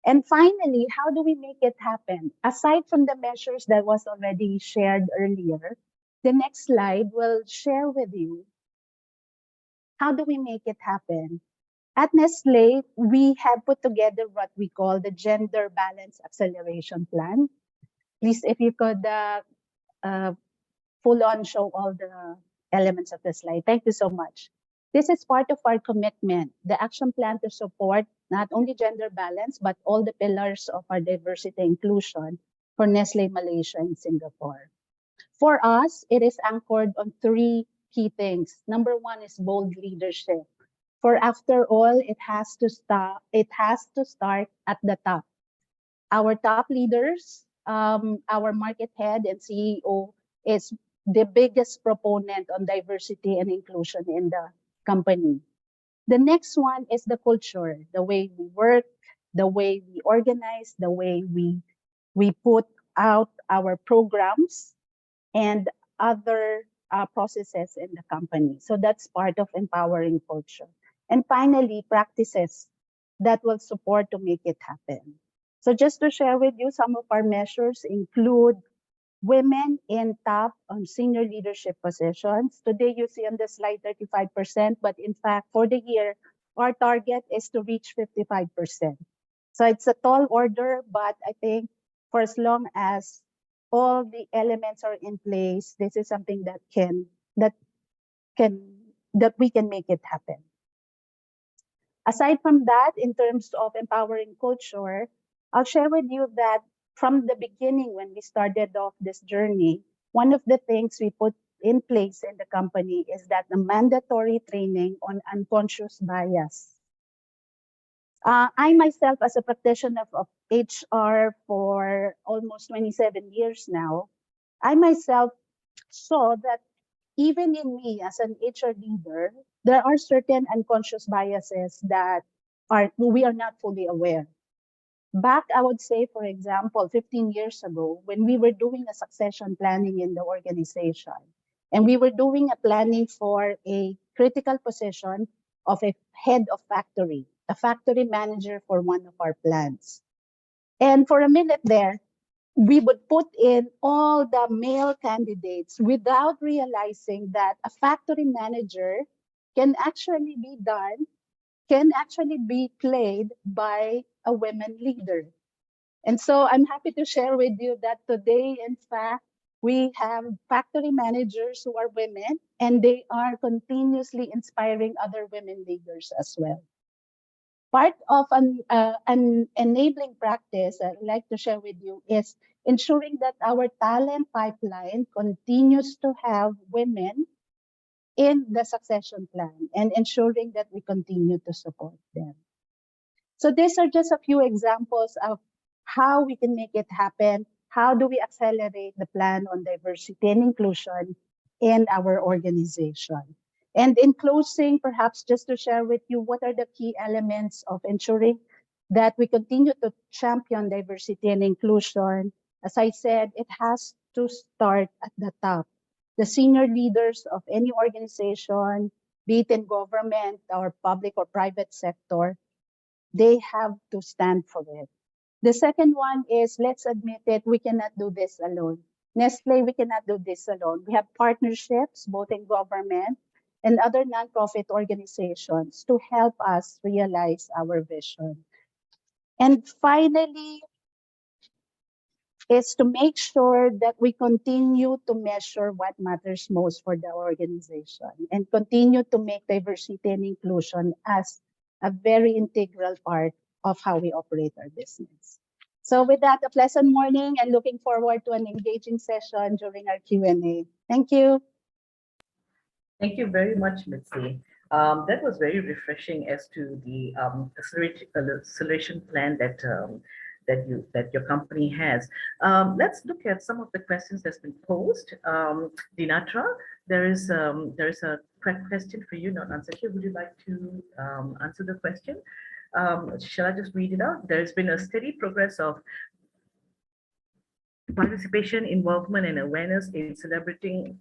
And finally, how do we make it happen? Aside from the measures that was already shared earlier, the next slide will share with you how do we make it happen. At Nestle, we have put together what we call the Gender Balance Acceleration Plan. Please, if you could full on show all the elements of the slide. Thank you so much. This is part of our commitment, the action plan to support not only gender balance, but all the pillars of our diversity inclusion for Nestle Malaysia and Singapore. For us, it is anchored on three key things. Number one is bold leadership. For after all, it has to start at the top. Our top leaders, our market head and CEO is the biggest proponent on diversity and inclusion in the company. The next one is the culture, the way we work, the way we organize, the way we put out our programs and other processes in the company. So that's part of empowering culture. And finally, practices that will support to make it happen. So just to share with you, some of our measures include women in top senior leadership positions. Today you see on the slide 35%, but in fact for the year, our target is to reach 55%. So it's a tall order, but I think for as long as all the elements are in place, this is something that we can make it happen. Aside from that, in terms of empowering culture, I'll share with you that from the beginning, when we started off this journey, one of the things we put in place in the company is that the mandatory training on unconscious bias. I myself, as a practitioner of HR for almost 27 years now, I myself saw that even in me as an HR leader, there are certain unconscious biases that we are not fully aware. Back, I would say, for example, 15 years ago, when we were doing a succession planning in the organization, and we were doing a planning for a critical position of a head of factory, a factory manager for one of our plants. And for a minute there, we would put in all the male candidates without realizing that a factory manager can actually be played by a women leader. And so I'm happy to share with you that today, in fact, We have factory managers who are women, and they are continuously inspiring other women leaders as well. Part of an enabling practice I'd like to share with you is ensuring that our talent pipeline continues to have women in the succession plan and ensuring that we continue to support them. So these are just a few examples of how we can make it happen. How do we accelerate the plan on diversity and inclusion in our organization? And in closing, perhaps just to share with you what are the key elements of ensuring that we continue to champion diversity and inclusion. As I said, it has to start at the top. The senior leaders of any organization, be it in government or public or private sector, they have to stand for it. The second one is, let's admit it, we cannot do this alone. Nestle, we cannot do this alone. We have partnerships, both in government and other nonprofit organizations, to help us realize our vision. And finally, is to make sure that we continue to measure what matters most for the organization and continue to make diversity and inclusion as a very integral part of how we operate our business. So with that, a pleasant morning and looking forward to an engaging session during our Q&A. Thank you. Thank you very much, Mitzi. That was very refreshing as to the acceleration plan that your company has. Let's look at some of the questions that's been posed. Dinatra, there is a question for you, not answered here. Would you like to answer the question? Shall I just read it out? There's been a steady progress of participation, involvement, and awareness in celebrating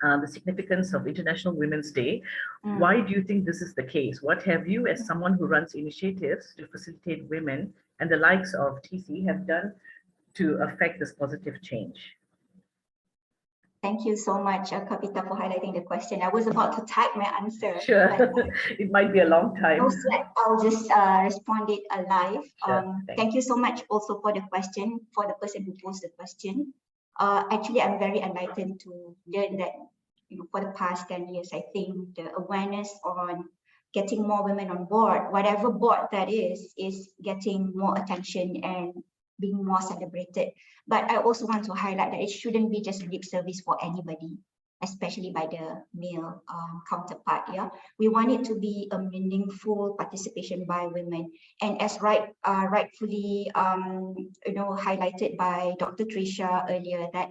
the significance of International Women's Day. Why do you think this is the case? What have you, as someone who runs initiatives to facilitate women and the likes of TC, have done to affect this positive change? Thank you so much, Kavita, for highlighting the question. I was about to type my answer. Sure, it might be a long time. I'll just respond it live. Sure. Thank you so much also for the question, for the person who posed the question. Actually, I'm very enlightened to learn that, for the past 10 years, I think the awareness on getting more women on board, whatever board that is getting more attention and being more celebrated. But I also want to highlight that it shouldn't be just lip service for anybody, especially by the male counterpart. Yeah, we want it to be a meaningful participation by women, and as rightfully highlighted by Dr. Trisha earlier, that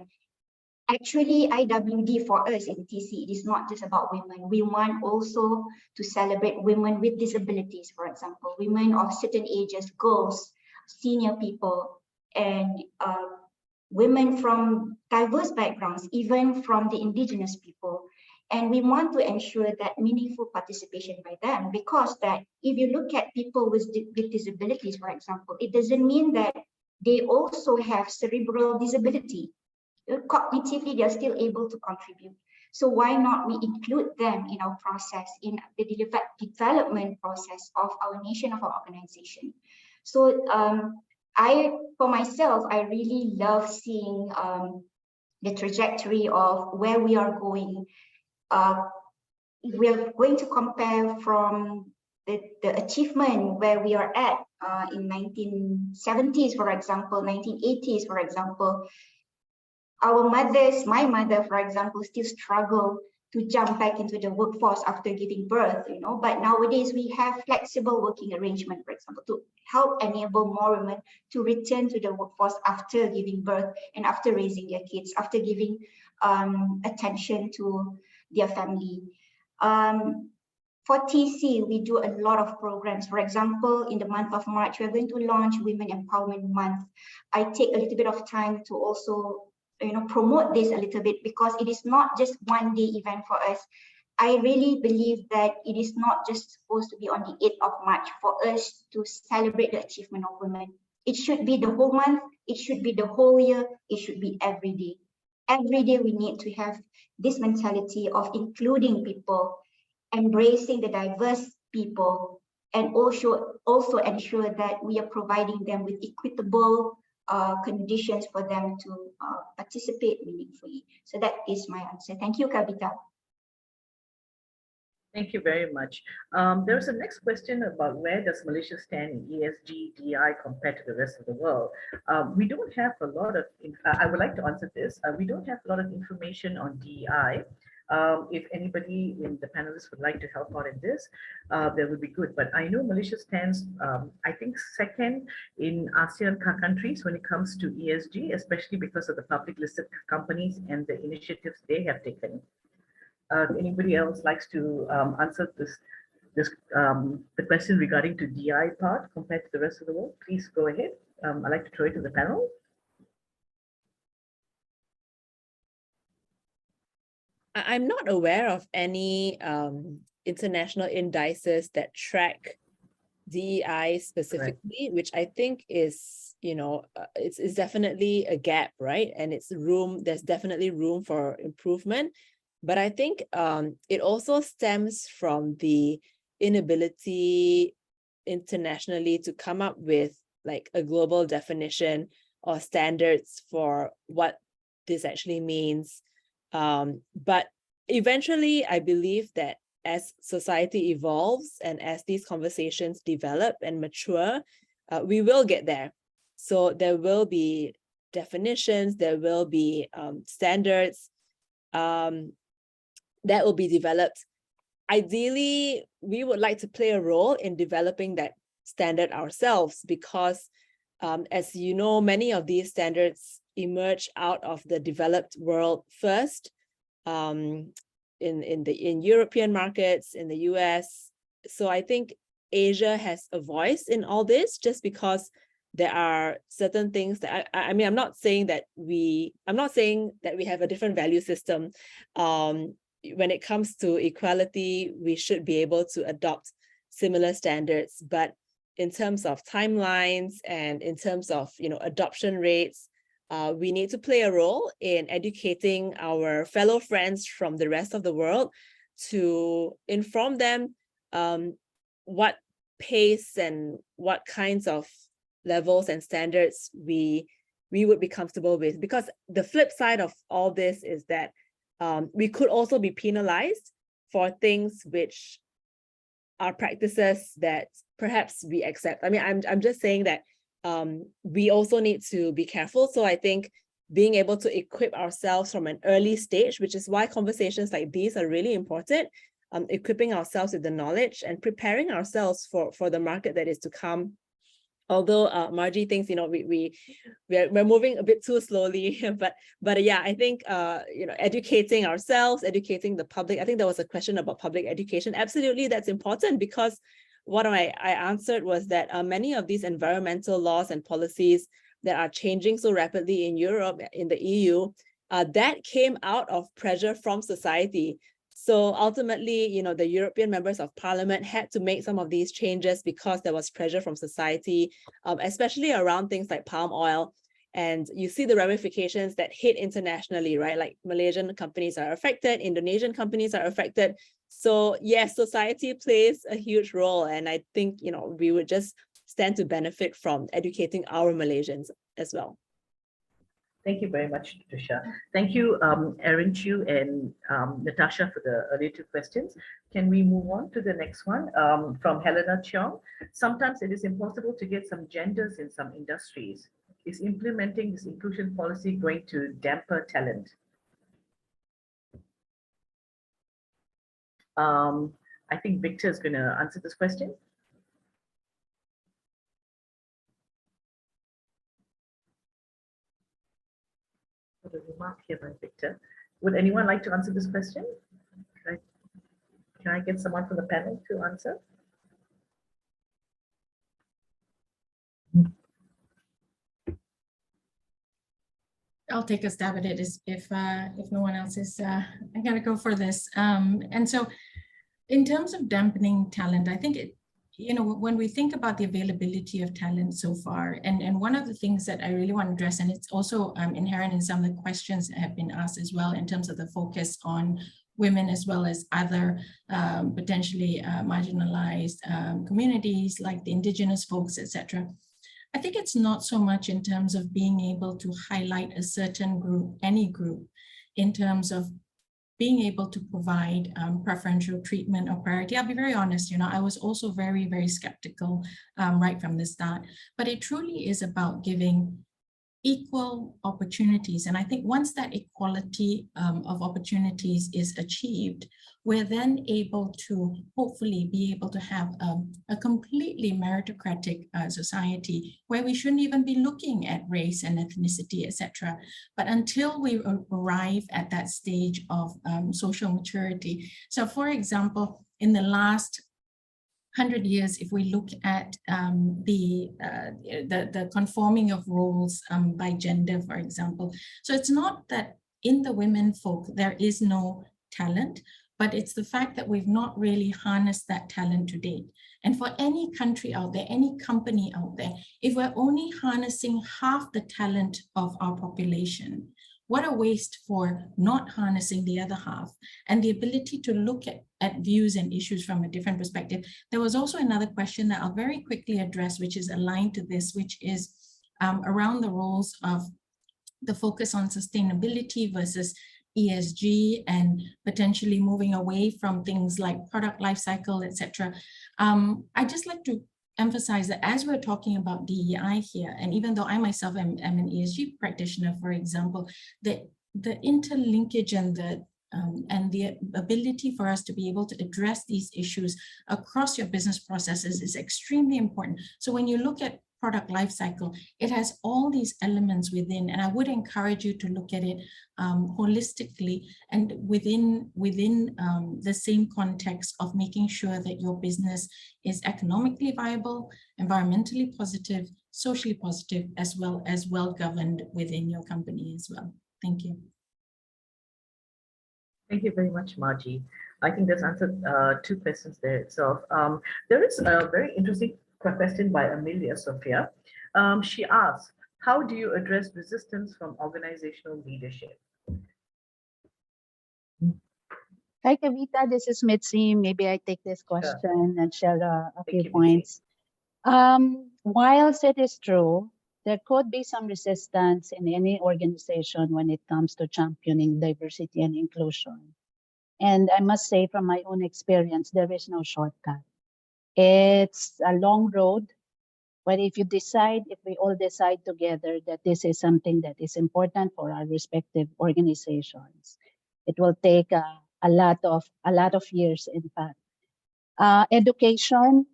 actually IWD for us in TC, it is not just about women. We want also to celebrate women with disabilities, for example, women of certain ages, girls, senior people, and women from diverse backgrounds, even from the indigenous people. And we want to ensure that meaningful participation by them, because that if you look at people with disabilities, for example, it doesn't mean that they also have cerebral disability. Cognitively, they're still able to contribute. So why not we include them in our process, in the development process of our nation, of our organization. So for myself, I really love seeing the trajectory of where we are going. We are going to compare from the achievement where we are at in 1970s, for example, 1980s, for example. Our mothers, my mother, for example, still struggle to jump back into the workforce after giving birth, but nowadays we have flexible working arrangement, for example, to help enable more women to return to the workforce after giving birth and after raising their kids, after giving attention to their family. For TC, we do a lot of programs. For example, in the month of March, we're going to launch Women Empowerment Month. I take a little bit of time to also promote this a little bit, because it is not just one day event for us. I really believe that it is not just supposed to be on the 8th of March for us to celebrate the achievement of women. It should be the whole month, it should be the whole year, it should be every day. Every day we need to have this mentality of including people, embracing the diverse people, and also ensure that we are providing them with equitable conditions for them to participate meaningfully. So that is my answer. Thank you, Kavita. Thank you very much. There's a next question about where does Malaysia stand in ESG, DEI compared to the rest of the world? We don't have a lot of, I would like to answer this. We don't have a lot of information on DEI. If anybody in the panelists would like to help out in this, that would be good. But I know Malaysia stands, I think, second in ASEAN countries when it comes to ESG, especially because of the public listed companies and the initiatives they have taken. Anybody else likes to answer the question regarding to DI part compared to the rest of the world? Please go ahead. I'd like to throw it to the panel. I'm not aware of any international indices that track DEI specifically, which I think is, it's definitely a gap, right? And there's definitely room for improvement. But I think it also stems from the inability internationally to come up with like a global definition or standards for what this actually means. But eventually, I believe that as society evolves and as these conversations develop and mature, we will get there. So there will be definitions, there will be standards that will be developed. Ideally, we would like to play a role in developing that standard ourselves because, as you know, many of these standards emerge out of the developed world first, in European markets, in the US. So I think Asia has a voice in all this just because there are certain things that I mean, I'm not saying that we have a different value system. When it comes to equality, we should be able to adopt similar standards. But in terms of timelines and in terms of adoption rates, we need to play a role in educating our fellow friends from the rest of the world to inform them what pace and what kinds of levels and standards we would be comfortable with. Because the flip side of all this is that we could also be penalized for things which are practices that perhaps we accept. I mean, I'm just saying that we also need to be careful. So I think being able to equip ourselves from an early stage, which is why conversations like these are really important, equipping ourselves with the knowledge and preparing ourselves for the market that is to come. Although Margie thinks, we're moving a bit too slowly, but yeah, I think educating ourselves, educating the public. I think there was a question about public education. Absolutely, that's important because what I answered was that many of these environmental laws and policies that are changing so rapidly in Europe, in the EU, that came out of pressure from society. So ultimately, the European members of parliament had to make some of these changes because there was pressure from society, especially around things like palm oil. And you see the ramifications that hit internationally, right? Like Malaysian companies are affected, Indonesian companies are affected. So yes, society plays a huge role. And I think, we would just stand to benefit from educating our Malaysians as well. Thank you very much, Tusha. Thank you, Erin Chu and Natasha for the earlier two questions. Can we move on to the next one from Helena Cheong? Sometimes it is impossible to get some genders in some industries. Is implementing this inclusion policy going to damper talent? I think Victor is going to answer this question. A remark here by Victor. Would anyone like to answer this question? Can I get someone from the panel to answer? I'll take a stab at it if no one else is. I gotta go for this. And so, in terms of dampening talent, I think when we think about the availability of talent so far, and one of the things that I really want to address, and it's also inherent in some of the questions that have been asked as well, in terms of the focus on women as well as other potentially marginalized communities like the indigenous folks, etc. I think it's not so much in terms of being able to highlight a certain group, any group, in terms of being able to provide preferential treatment or priority. I'll be very honest, I was also very, very skeptical right from the start, but it truly is about giving equal opportunities. And I think once that equality of opportunities is achieved, we're then able to hopefully be able to have a completely meritocratic society where we shouldn't even be looking at race and ethnicity, etc. But until we arrive at that stage of social maturity. So for example, in the last 100 years, if we look at the conforming of roles by gender, for example. So it's not that in the women folk, there is no talent, but it's the fact that we've not really harnessed that talent to date. And for any country out there, any company out there, if we're only harnessing half the talent of our population, what a waste for not harnessing the other half and the ability to look at views and issues from a different perspective. There was also another question that I'll very quickly address, which is aligned to this, which is around the roles of the focus on sustainability versus ESG and potentially moving away from things like product life cycle, etc. I'd just like to emphasize that as we're talking about DEI here, and even though I myself am an ESG practitioner, for example, the interlinkage and the ability for us to be able to address these issues across your business processes is extremely important. So when you look at product life cycle, it has all these elements within, and I would encourage you to look at it holistically and within the same context of making sure that your business is economically viable, environmentally positive, socially positive, as well as well-governed within your company as well. Thank you. Thank you very much, Margie. I think that's answered two questions there itself. There is a very interesting question by Amelia Sophia. She asks, how do you address resistance from organizational leadership? Hi, Kavita. This is Mitzi. Maybe I take this question and share a few points. Whilst it is true, there could be some resistance in any organization when it comes to championing diversity and inclusion. And I must say from my own experience, there is no shortcut. It's a long road, but if we all decide together that this is something that is important for our respective organizations, it will take a lot of years, in fact. Education,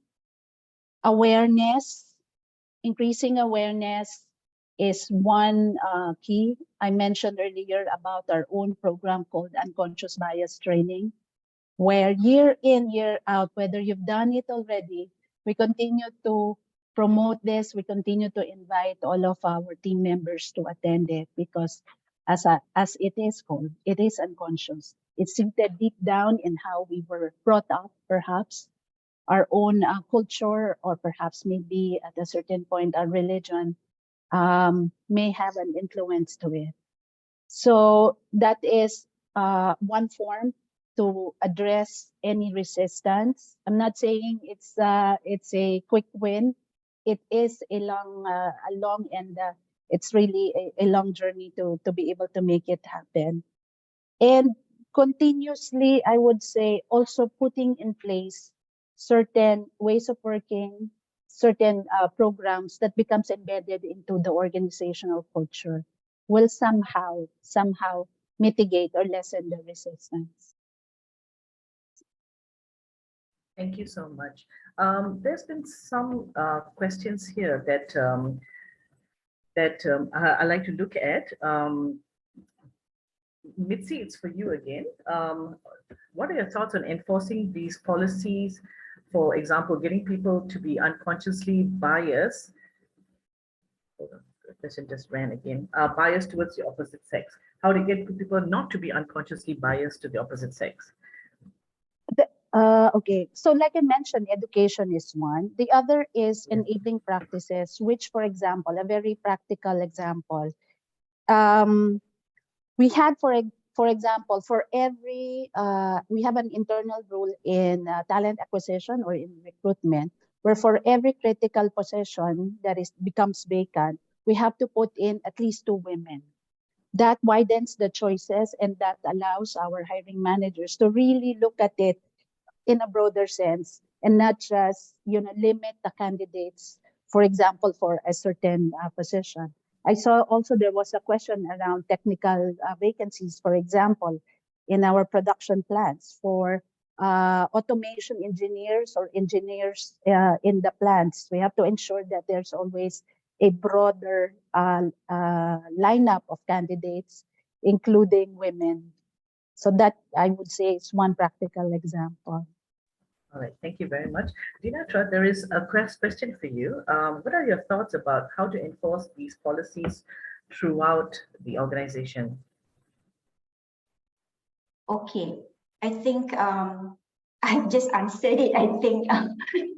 awareness, increasing awareness is one key. I mentioned earlier about our own program called Unconscious Bias Training, where year in, year out, whether you've done it already, we continue to promote this. We continue to invite all of our team members to attend it because as it is called, it is unconscious. It's seated deep down in how we were brought up, perhaps our own culture, or perhaps maybe at a certain point our religion may have an influence to it. So that is one form to address any resistance. I'm not saying it's a quick win. It is a long and it's really a long journey to be able to make it happen. And continuously, I would say, also putting in place certain ways of working, certain programs that becomes embedded into the organizational culture will somehow mitigate or lessen the resistance. Thank you so much. There's been some questions here that I like to look at. Mitzi, it's for you again. What are your thoughts on enforcing these policies? For example, getting people to be unconsciously biased. Hold on, the question just ran again. Biased towards the opposite sex. How to get people not to be unconsciously biased to the opposite sex? Okay, so like I mentioned, education is one. The other is enabling practices, which, for example, a very practical example, we had, for example, for every, we have an internal rule in talent acquisition or in recruitment, where for every critical position that becomes vacant, we have to put in at least 2 women. That widens the choices, and that allows our hiring managers to really look at it in a broader sense and not just limit the candidates, for example, for a certain position. I saw also there was a question around technical vacancies, for example, in our production plants for automation engineers or engineers in the plants. We have to ensure that there's always a broader lineup of candidates, including women. So that, I would say, is one practical example. All right, thank you very much. Dinatra, there is a question for you. What are your thoughts about how to enforce these policies throughout the organization? Okay, I think I've just answered it, I think,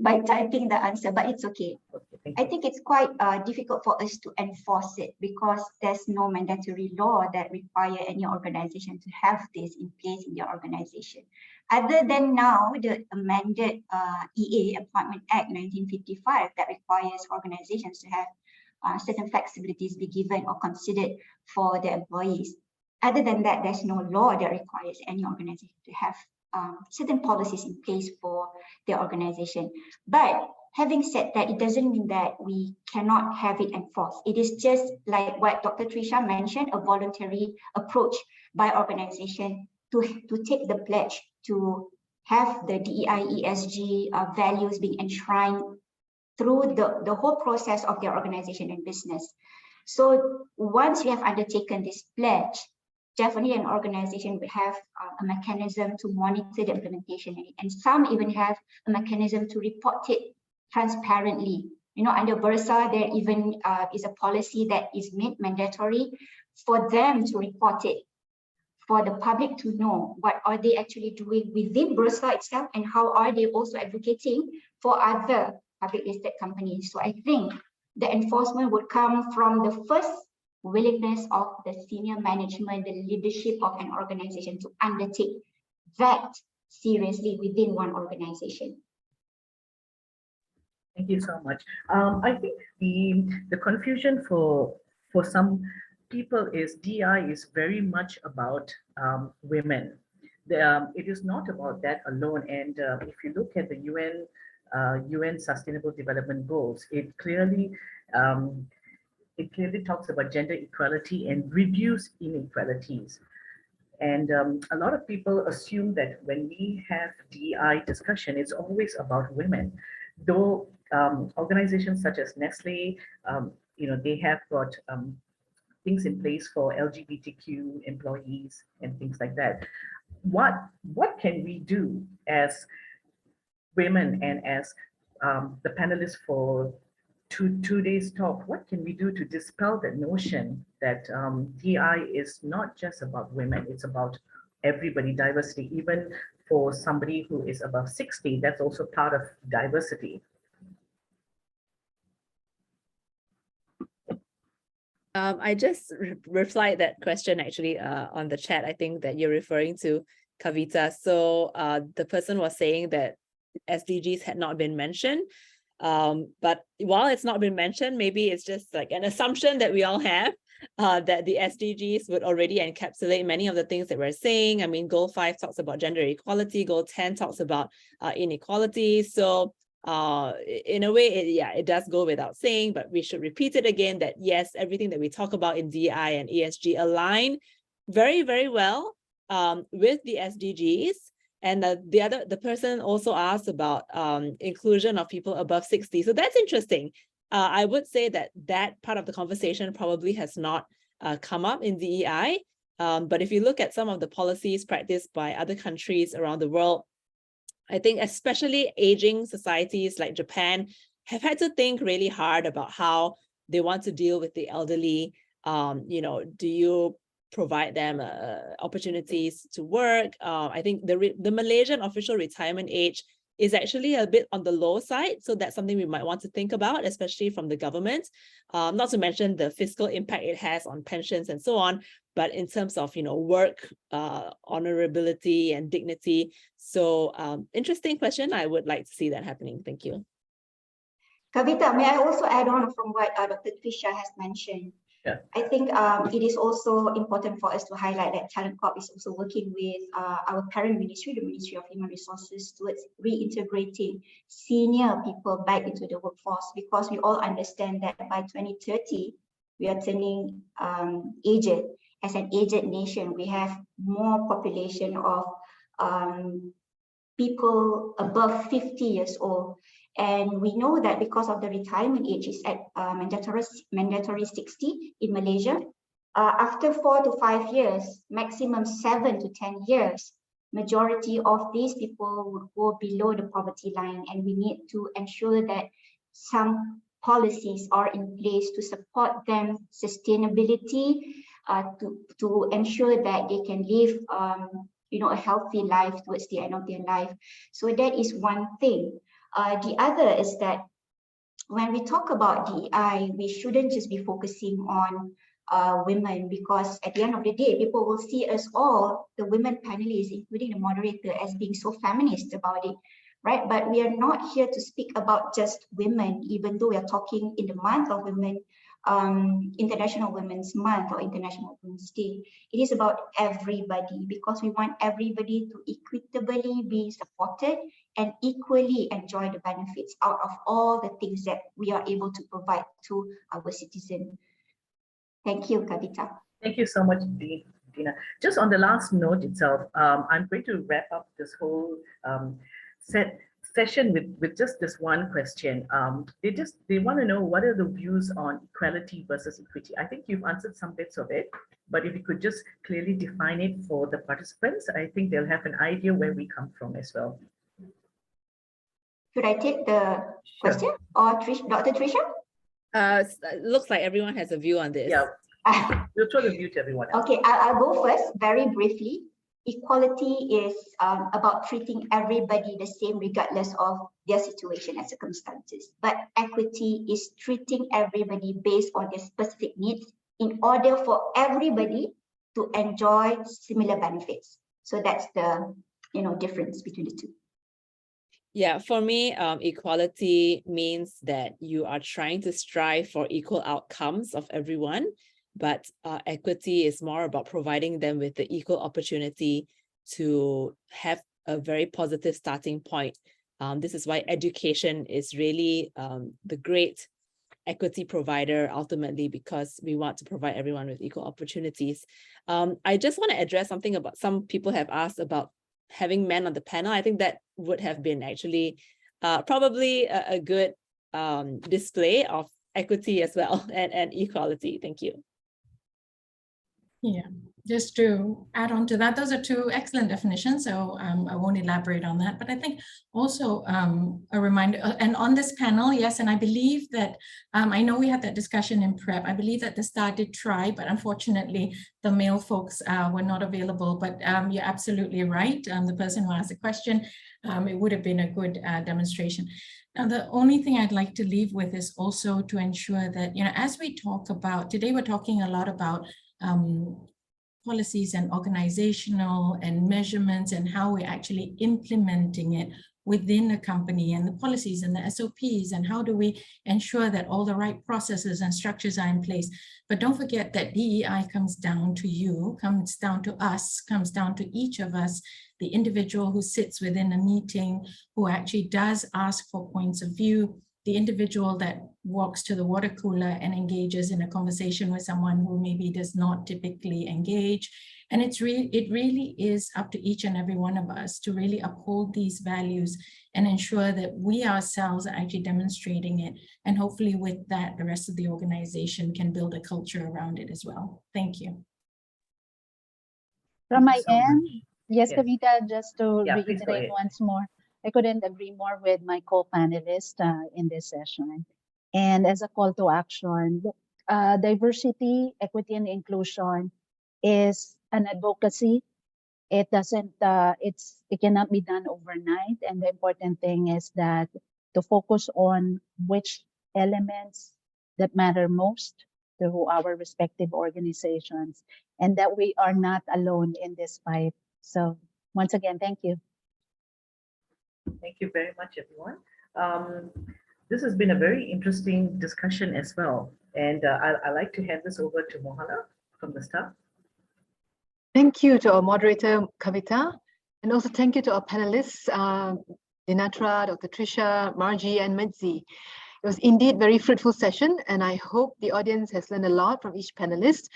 by typing the answer, but it's okay. Okay, I think it's quite difficult for us to enforce it because there's no mandatory law that require any organization to have this in place in their organization. Other than now, the amended EA Appointment Act 1955 that requires organizations to have certain flexibilities be given or considered for their employees. Other than that, there's no law that requires any organization to have certain policies in place for their organization. But having said that, it doesn't mean that we cannot have it enforced. It is just like what Dr. Trisha mentioned, a voluntary approach by organization to take the pledge to have the DEI, ESG values being enshrined through the whole process of their organization and business. So once you have undertaken this pledge, definitely an organization will have a mechanism to monitor the implementation, and some even have a mechanism to report it transparently. Under BRSA, there even is a policy that is made mandatory for them to report it, for the public to know what are they actually doing within BRSA itself and how are they also advocating for other public listed companies. So I think the enforcement would come from the first willingness of the senior management, the leadership of an organization to undertake that seriously within one organization. Thank you so much. I think the confusion for some people is DI is very much about women. It is not about that alone. And if you look at the UN Sustainable Development Goals, it clearly talks about gender equality and reduce inequalities. And a lot of people assume that when we have DEI discussion, it's always about women. Though organizations such as Nestle, they have got things in place for LGBTQ employees and things like that. What can we do as women and as the panelists for today's talk? What can we do to dispel the notion that DI is not just about women, it's about everybody, diversity, even for somebody who is above 60, that's also part of diversity. I just replied that question actually on the chat. I think that you're referring to Kavita. So the person was saying that SDGs had not been mentioned. But while it's not been mentioned, maybe it's just like an assumption that we all have that the SDGs would already encapsulate many of the things that we're saying. I mean, Goal 5 talks about gender equality, Goal 10 talks about inequality. So in a way, it does go without saying, but we should repeat it again that yes, everything that we talk about in DEI and ESG align very, very well with the SDGs. And the person also asked about inclusion of people above 60. So that's interesting. I would say that part of the conversation probably has not come up in DEI. But if you look at some of the policies practiced by other countries around the world, I think especially aging societies like Japan have had to think really hard about how they want to deal with the elderly. Do you provide them opportunities to work? I think the Malaysian official retirement age is actually a bit on the low side. So that's something we might want to think about, especially from the government, not to mention the fiscal impact it has on pensions and so on, but in terms of, work, honorability and dignity. So interesting question. I would like to see that happening. Thank you. Kavita, may I also add on from what Dr. Trisha has mentioned? Yeah. I think it is also important for us to highlight that Talent Corp is also working with our parent ministry, the Ministry of Human Resources, towards reintegrating senior people back into the workforce, because we all understand that by 2030, we are turning aged. As an aged nation, we have more population of people above 50 years old. And we know that because of the retirement age is at mandatory 60 in Malaysia, after 4 to 5 years, maximum 7 to 10 years, majority of these people would go below the poverty line, and we need to ensure that some policies are in place to support them sustainability, to ensure that they can live a healthy life towards the end of their life. So that is one thing. The other is that when we talk about DEI, we shouldn't just be focusing on women, because at the end of the day, people will see us all, the women panelists, including the moderator, as being so feminist about it, right? But we are not here to speak about just women, even though we are talking in the month of women, International Women's Month or International Women's Day. It is about everybody, because we want everybody to equitably be supported and equally enjoy the benefits out of all the things that we are able to provide to our citizens. Thank you, Kavita. Thank you so much, Dina. Just on the last note itself, I'm going to wrap up this whole session with just this one question. They want to know, what are the views on equality versus equity? I think you've answered some bits of it, but if you could just clearly define it for the participants, I think they'll have an idea where we come from as well. Should I take the question, or Dr. Trisha? Looks like everyone has a view on this. Yeah, we'll throw the view to everyone else. Okay, I'll go first, very briefly. Equality is about treating everybody the same regardless of their situation and circumstances. But equity is treating everybody based on their specific needs in order for everybody to enjoy similar benefits. So that's the difference between the two. Yeah, for me, equality means that you are trying to strive for equal outcomes of everyone, but equity is more about providing them with the equal opportunity to have a very positive starting point. This is why education is really the great equity provider ultimately, because we want to provide everyone with equal opportunities. I just want to address something about some people have asked about having men on the panel. I think that would have been actually probably a good display of equity as well and equality. Thank you. Yeah, just to add on to that, those are two excellent definitions, so I won't elaborate on that. But I think also a reminder, and on this panel, yes, and I believe that, I know we had that discussion in prep. I believe that the STAR did try, but unfortunately the male folks were not available. But you're absolutely right. The person who asked the question, it would have been a good demonstration. Now, the only thing I'd like to leave with is also to ensure that, as we talk about, today we're talking a lot about policies and organizational and measurements and how we're actually implementing it within a company, and the policies and the SOPs, and how do we ensure that all the right processes and structures are in place. But don't forget that DEI comes down to you, comes down to us, comes down to each of us, the individual who sits within a meeting, who actually does ask for points of view, the individual that walks to the water cooler and engages in a conversation with someone who maybe does not typically engage. And it really is up to each and every one of us to really uphold these values and ensure that we ourselves are actually demonstrating it. And hopefully with that, the rest of the organization can build a culture around it as well. Thank you. From my end, Yes. Kavita, just to Yeah, please go reiterate ahead. once more, I couldn't agree more with my co-panelists in this session. And as a call to action, diversity, equity, and inclusion is an advocacy. It doesn't, it cannot be done overnight. And the important thing is that to focus on which elements that matter most to our respective organizations, and that we are not alone in this fight. So once again, thank you. Thank you very much, everyone. This has been a very interesting discussion as well. And I'd like to hand this over to Mohala from the start. Thank you to our moderator, Kavita, and also thank you to our panelists, Dinatra, Dr. Trisha, Margie, and Medzi. It was indeed a very fruitful session, and I hope the audience has learned a lot from each panelist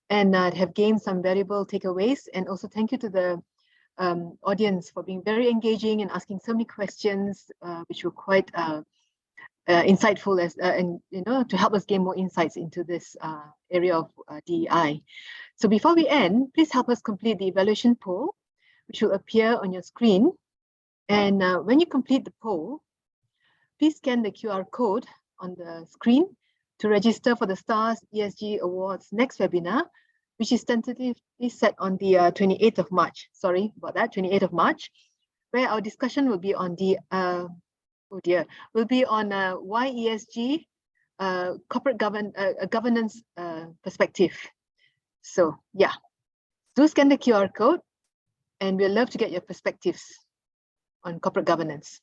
and have gained some valuable takeaways. And also thank you to the audience for being very engaging and asking so many questions, which were quite insightful and to help us gain more insights into this area of DEI. So before we end, please help us complete the evaluation poll, which will appear on your screen. And when you complete the poll, please scan the QR code on the screen to register for the STARS ESG Awards next webinar, which is tentatively set on the 28th of March. Sorry about that, 28th of March, where our discussion will be on why ESG corporate governance perspective. So yeah, do scan the QR code, and we'd love to get your perspectives on corporate governance.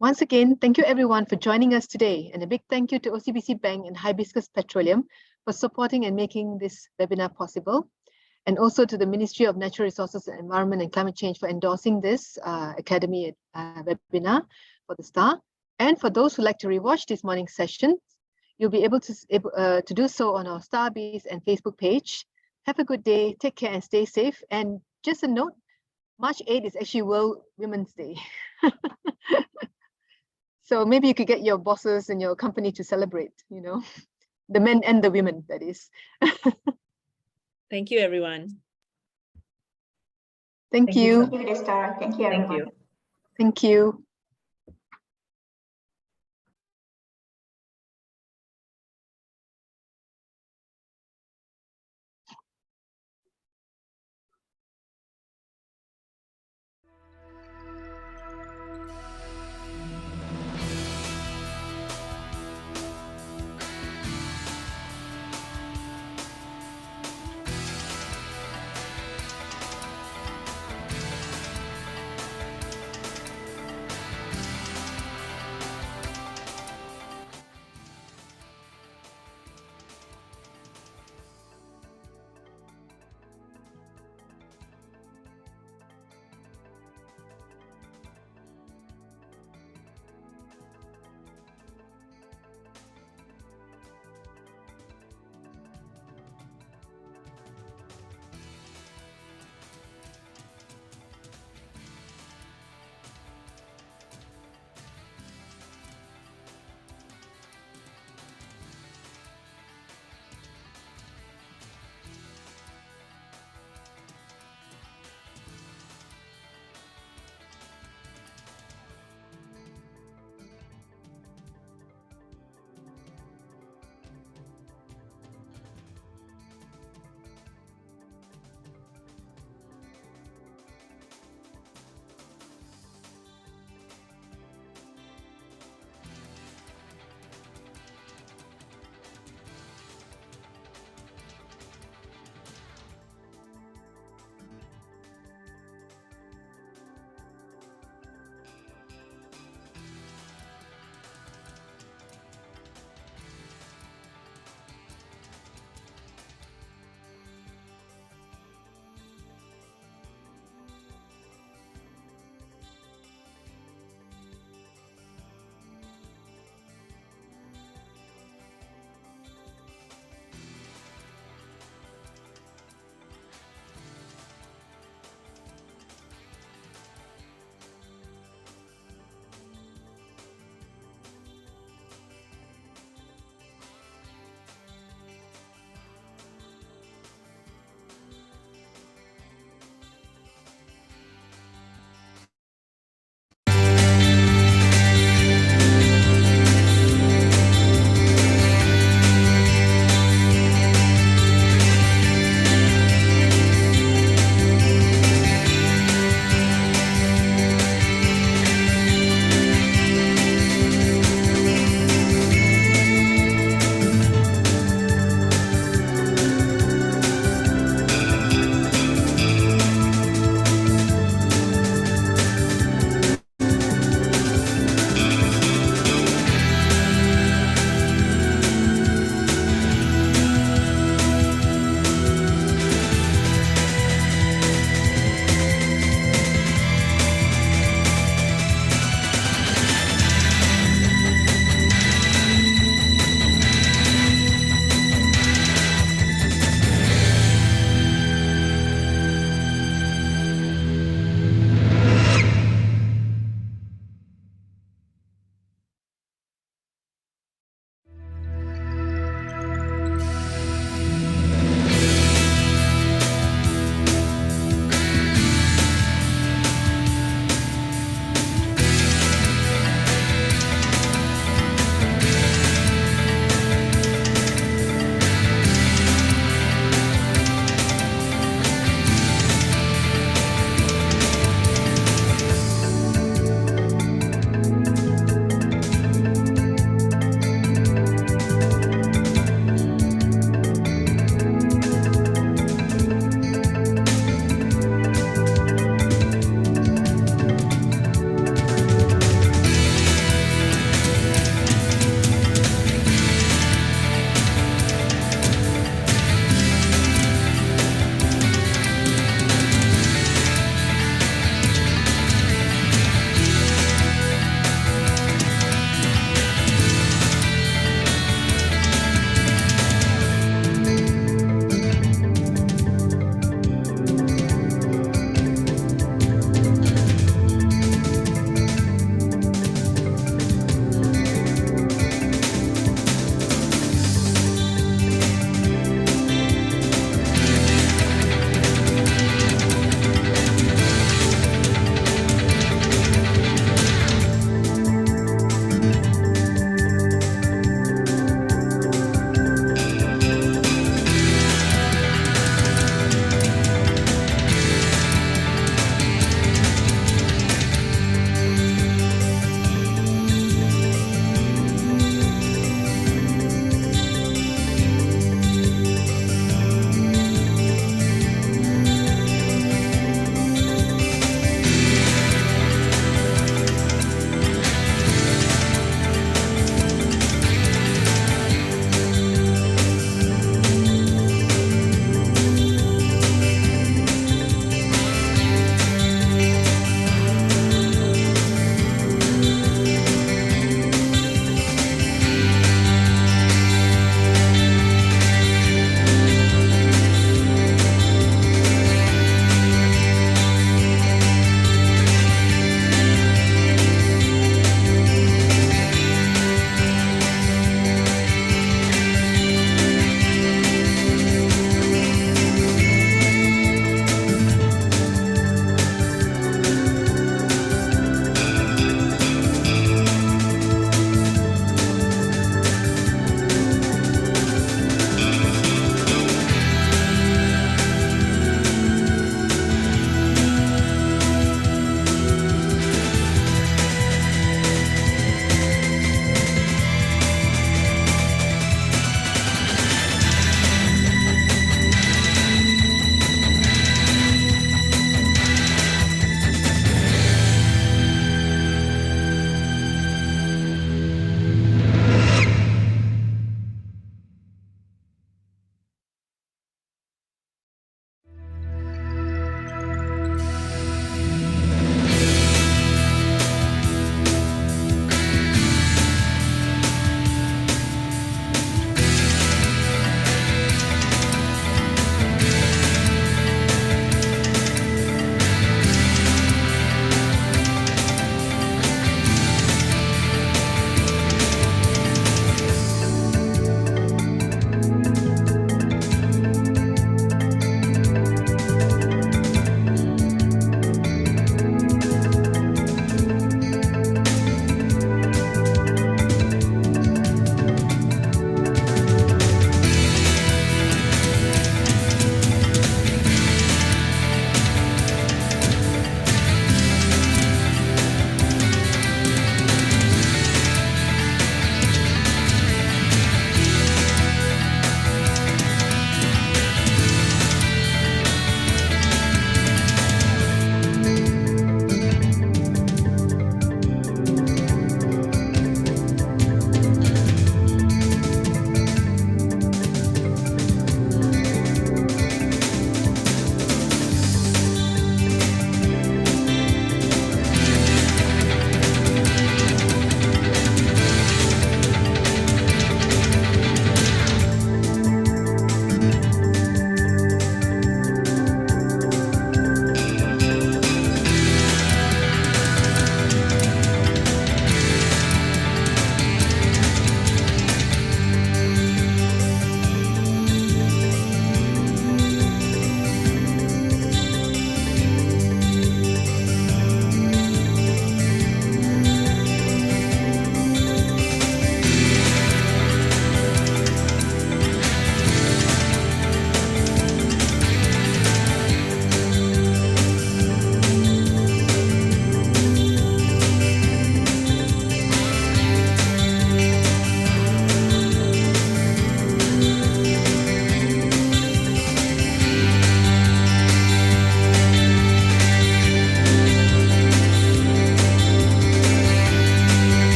Once again, thank you everyone for joining us today, and a big thank you to OCBC Bank and Hibiscus Petroleum for supporting and making this webinar possible, and also to the Ministry of Natural Resources and Environment and Climate Change for endorsing this Academy webinar for the STAR. And for those who like to rewatch this morning's session, you'll be able to do so on our Starbase and Facebook page. Have a good day, take care and stay safe. And just a note, March 8th is actually World Women's Day. So maybe you could get your bosses and your company to celebrate, the men and the women, that is. Thank you, everyone. Thank you. Thank you, Star. Thank you, everyone. Thank you. Thank you.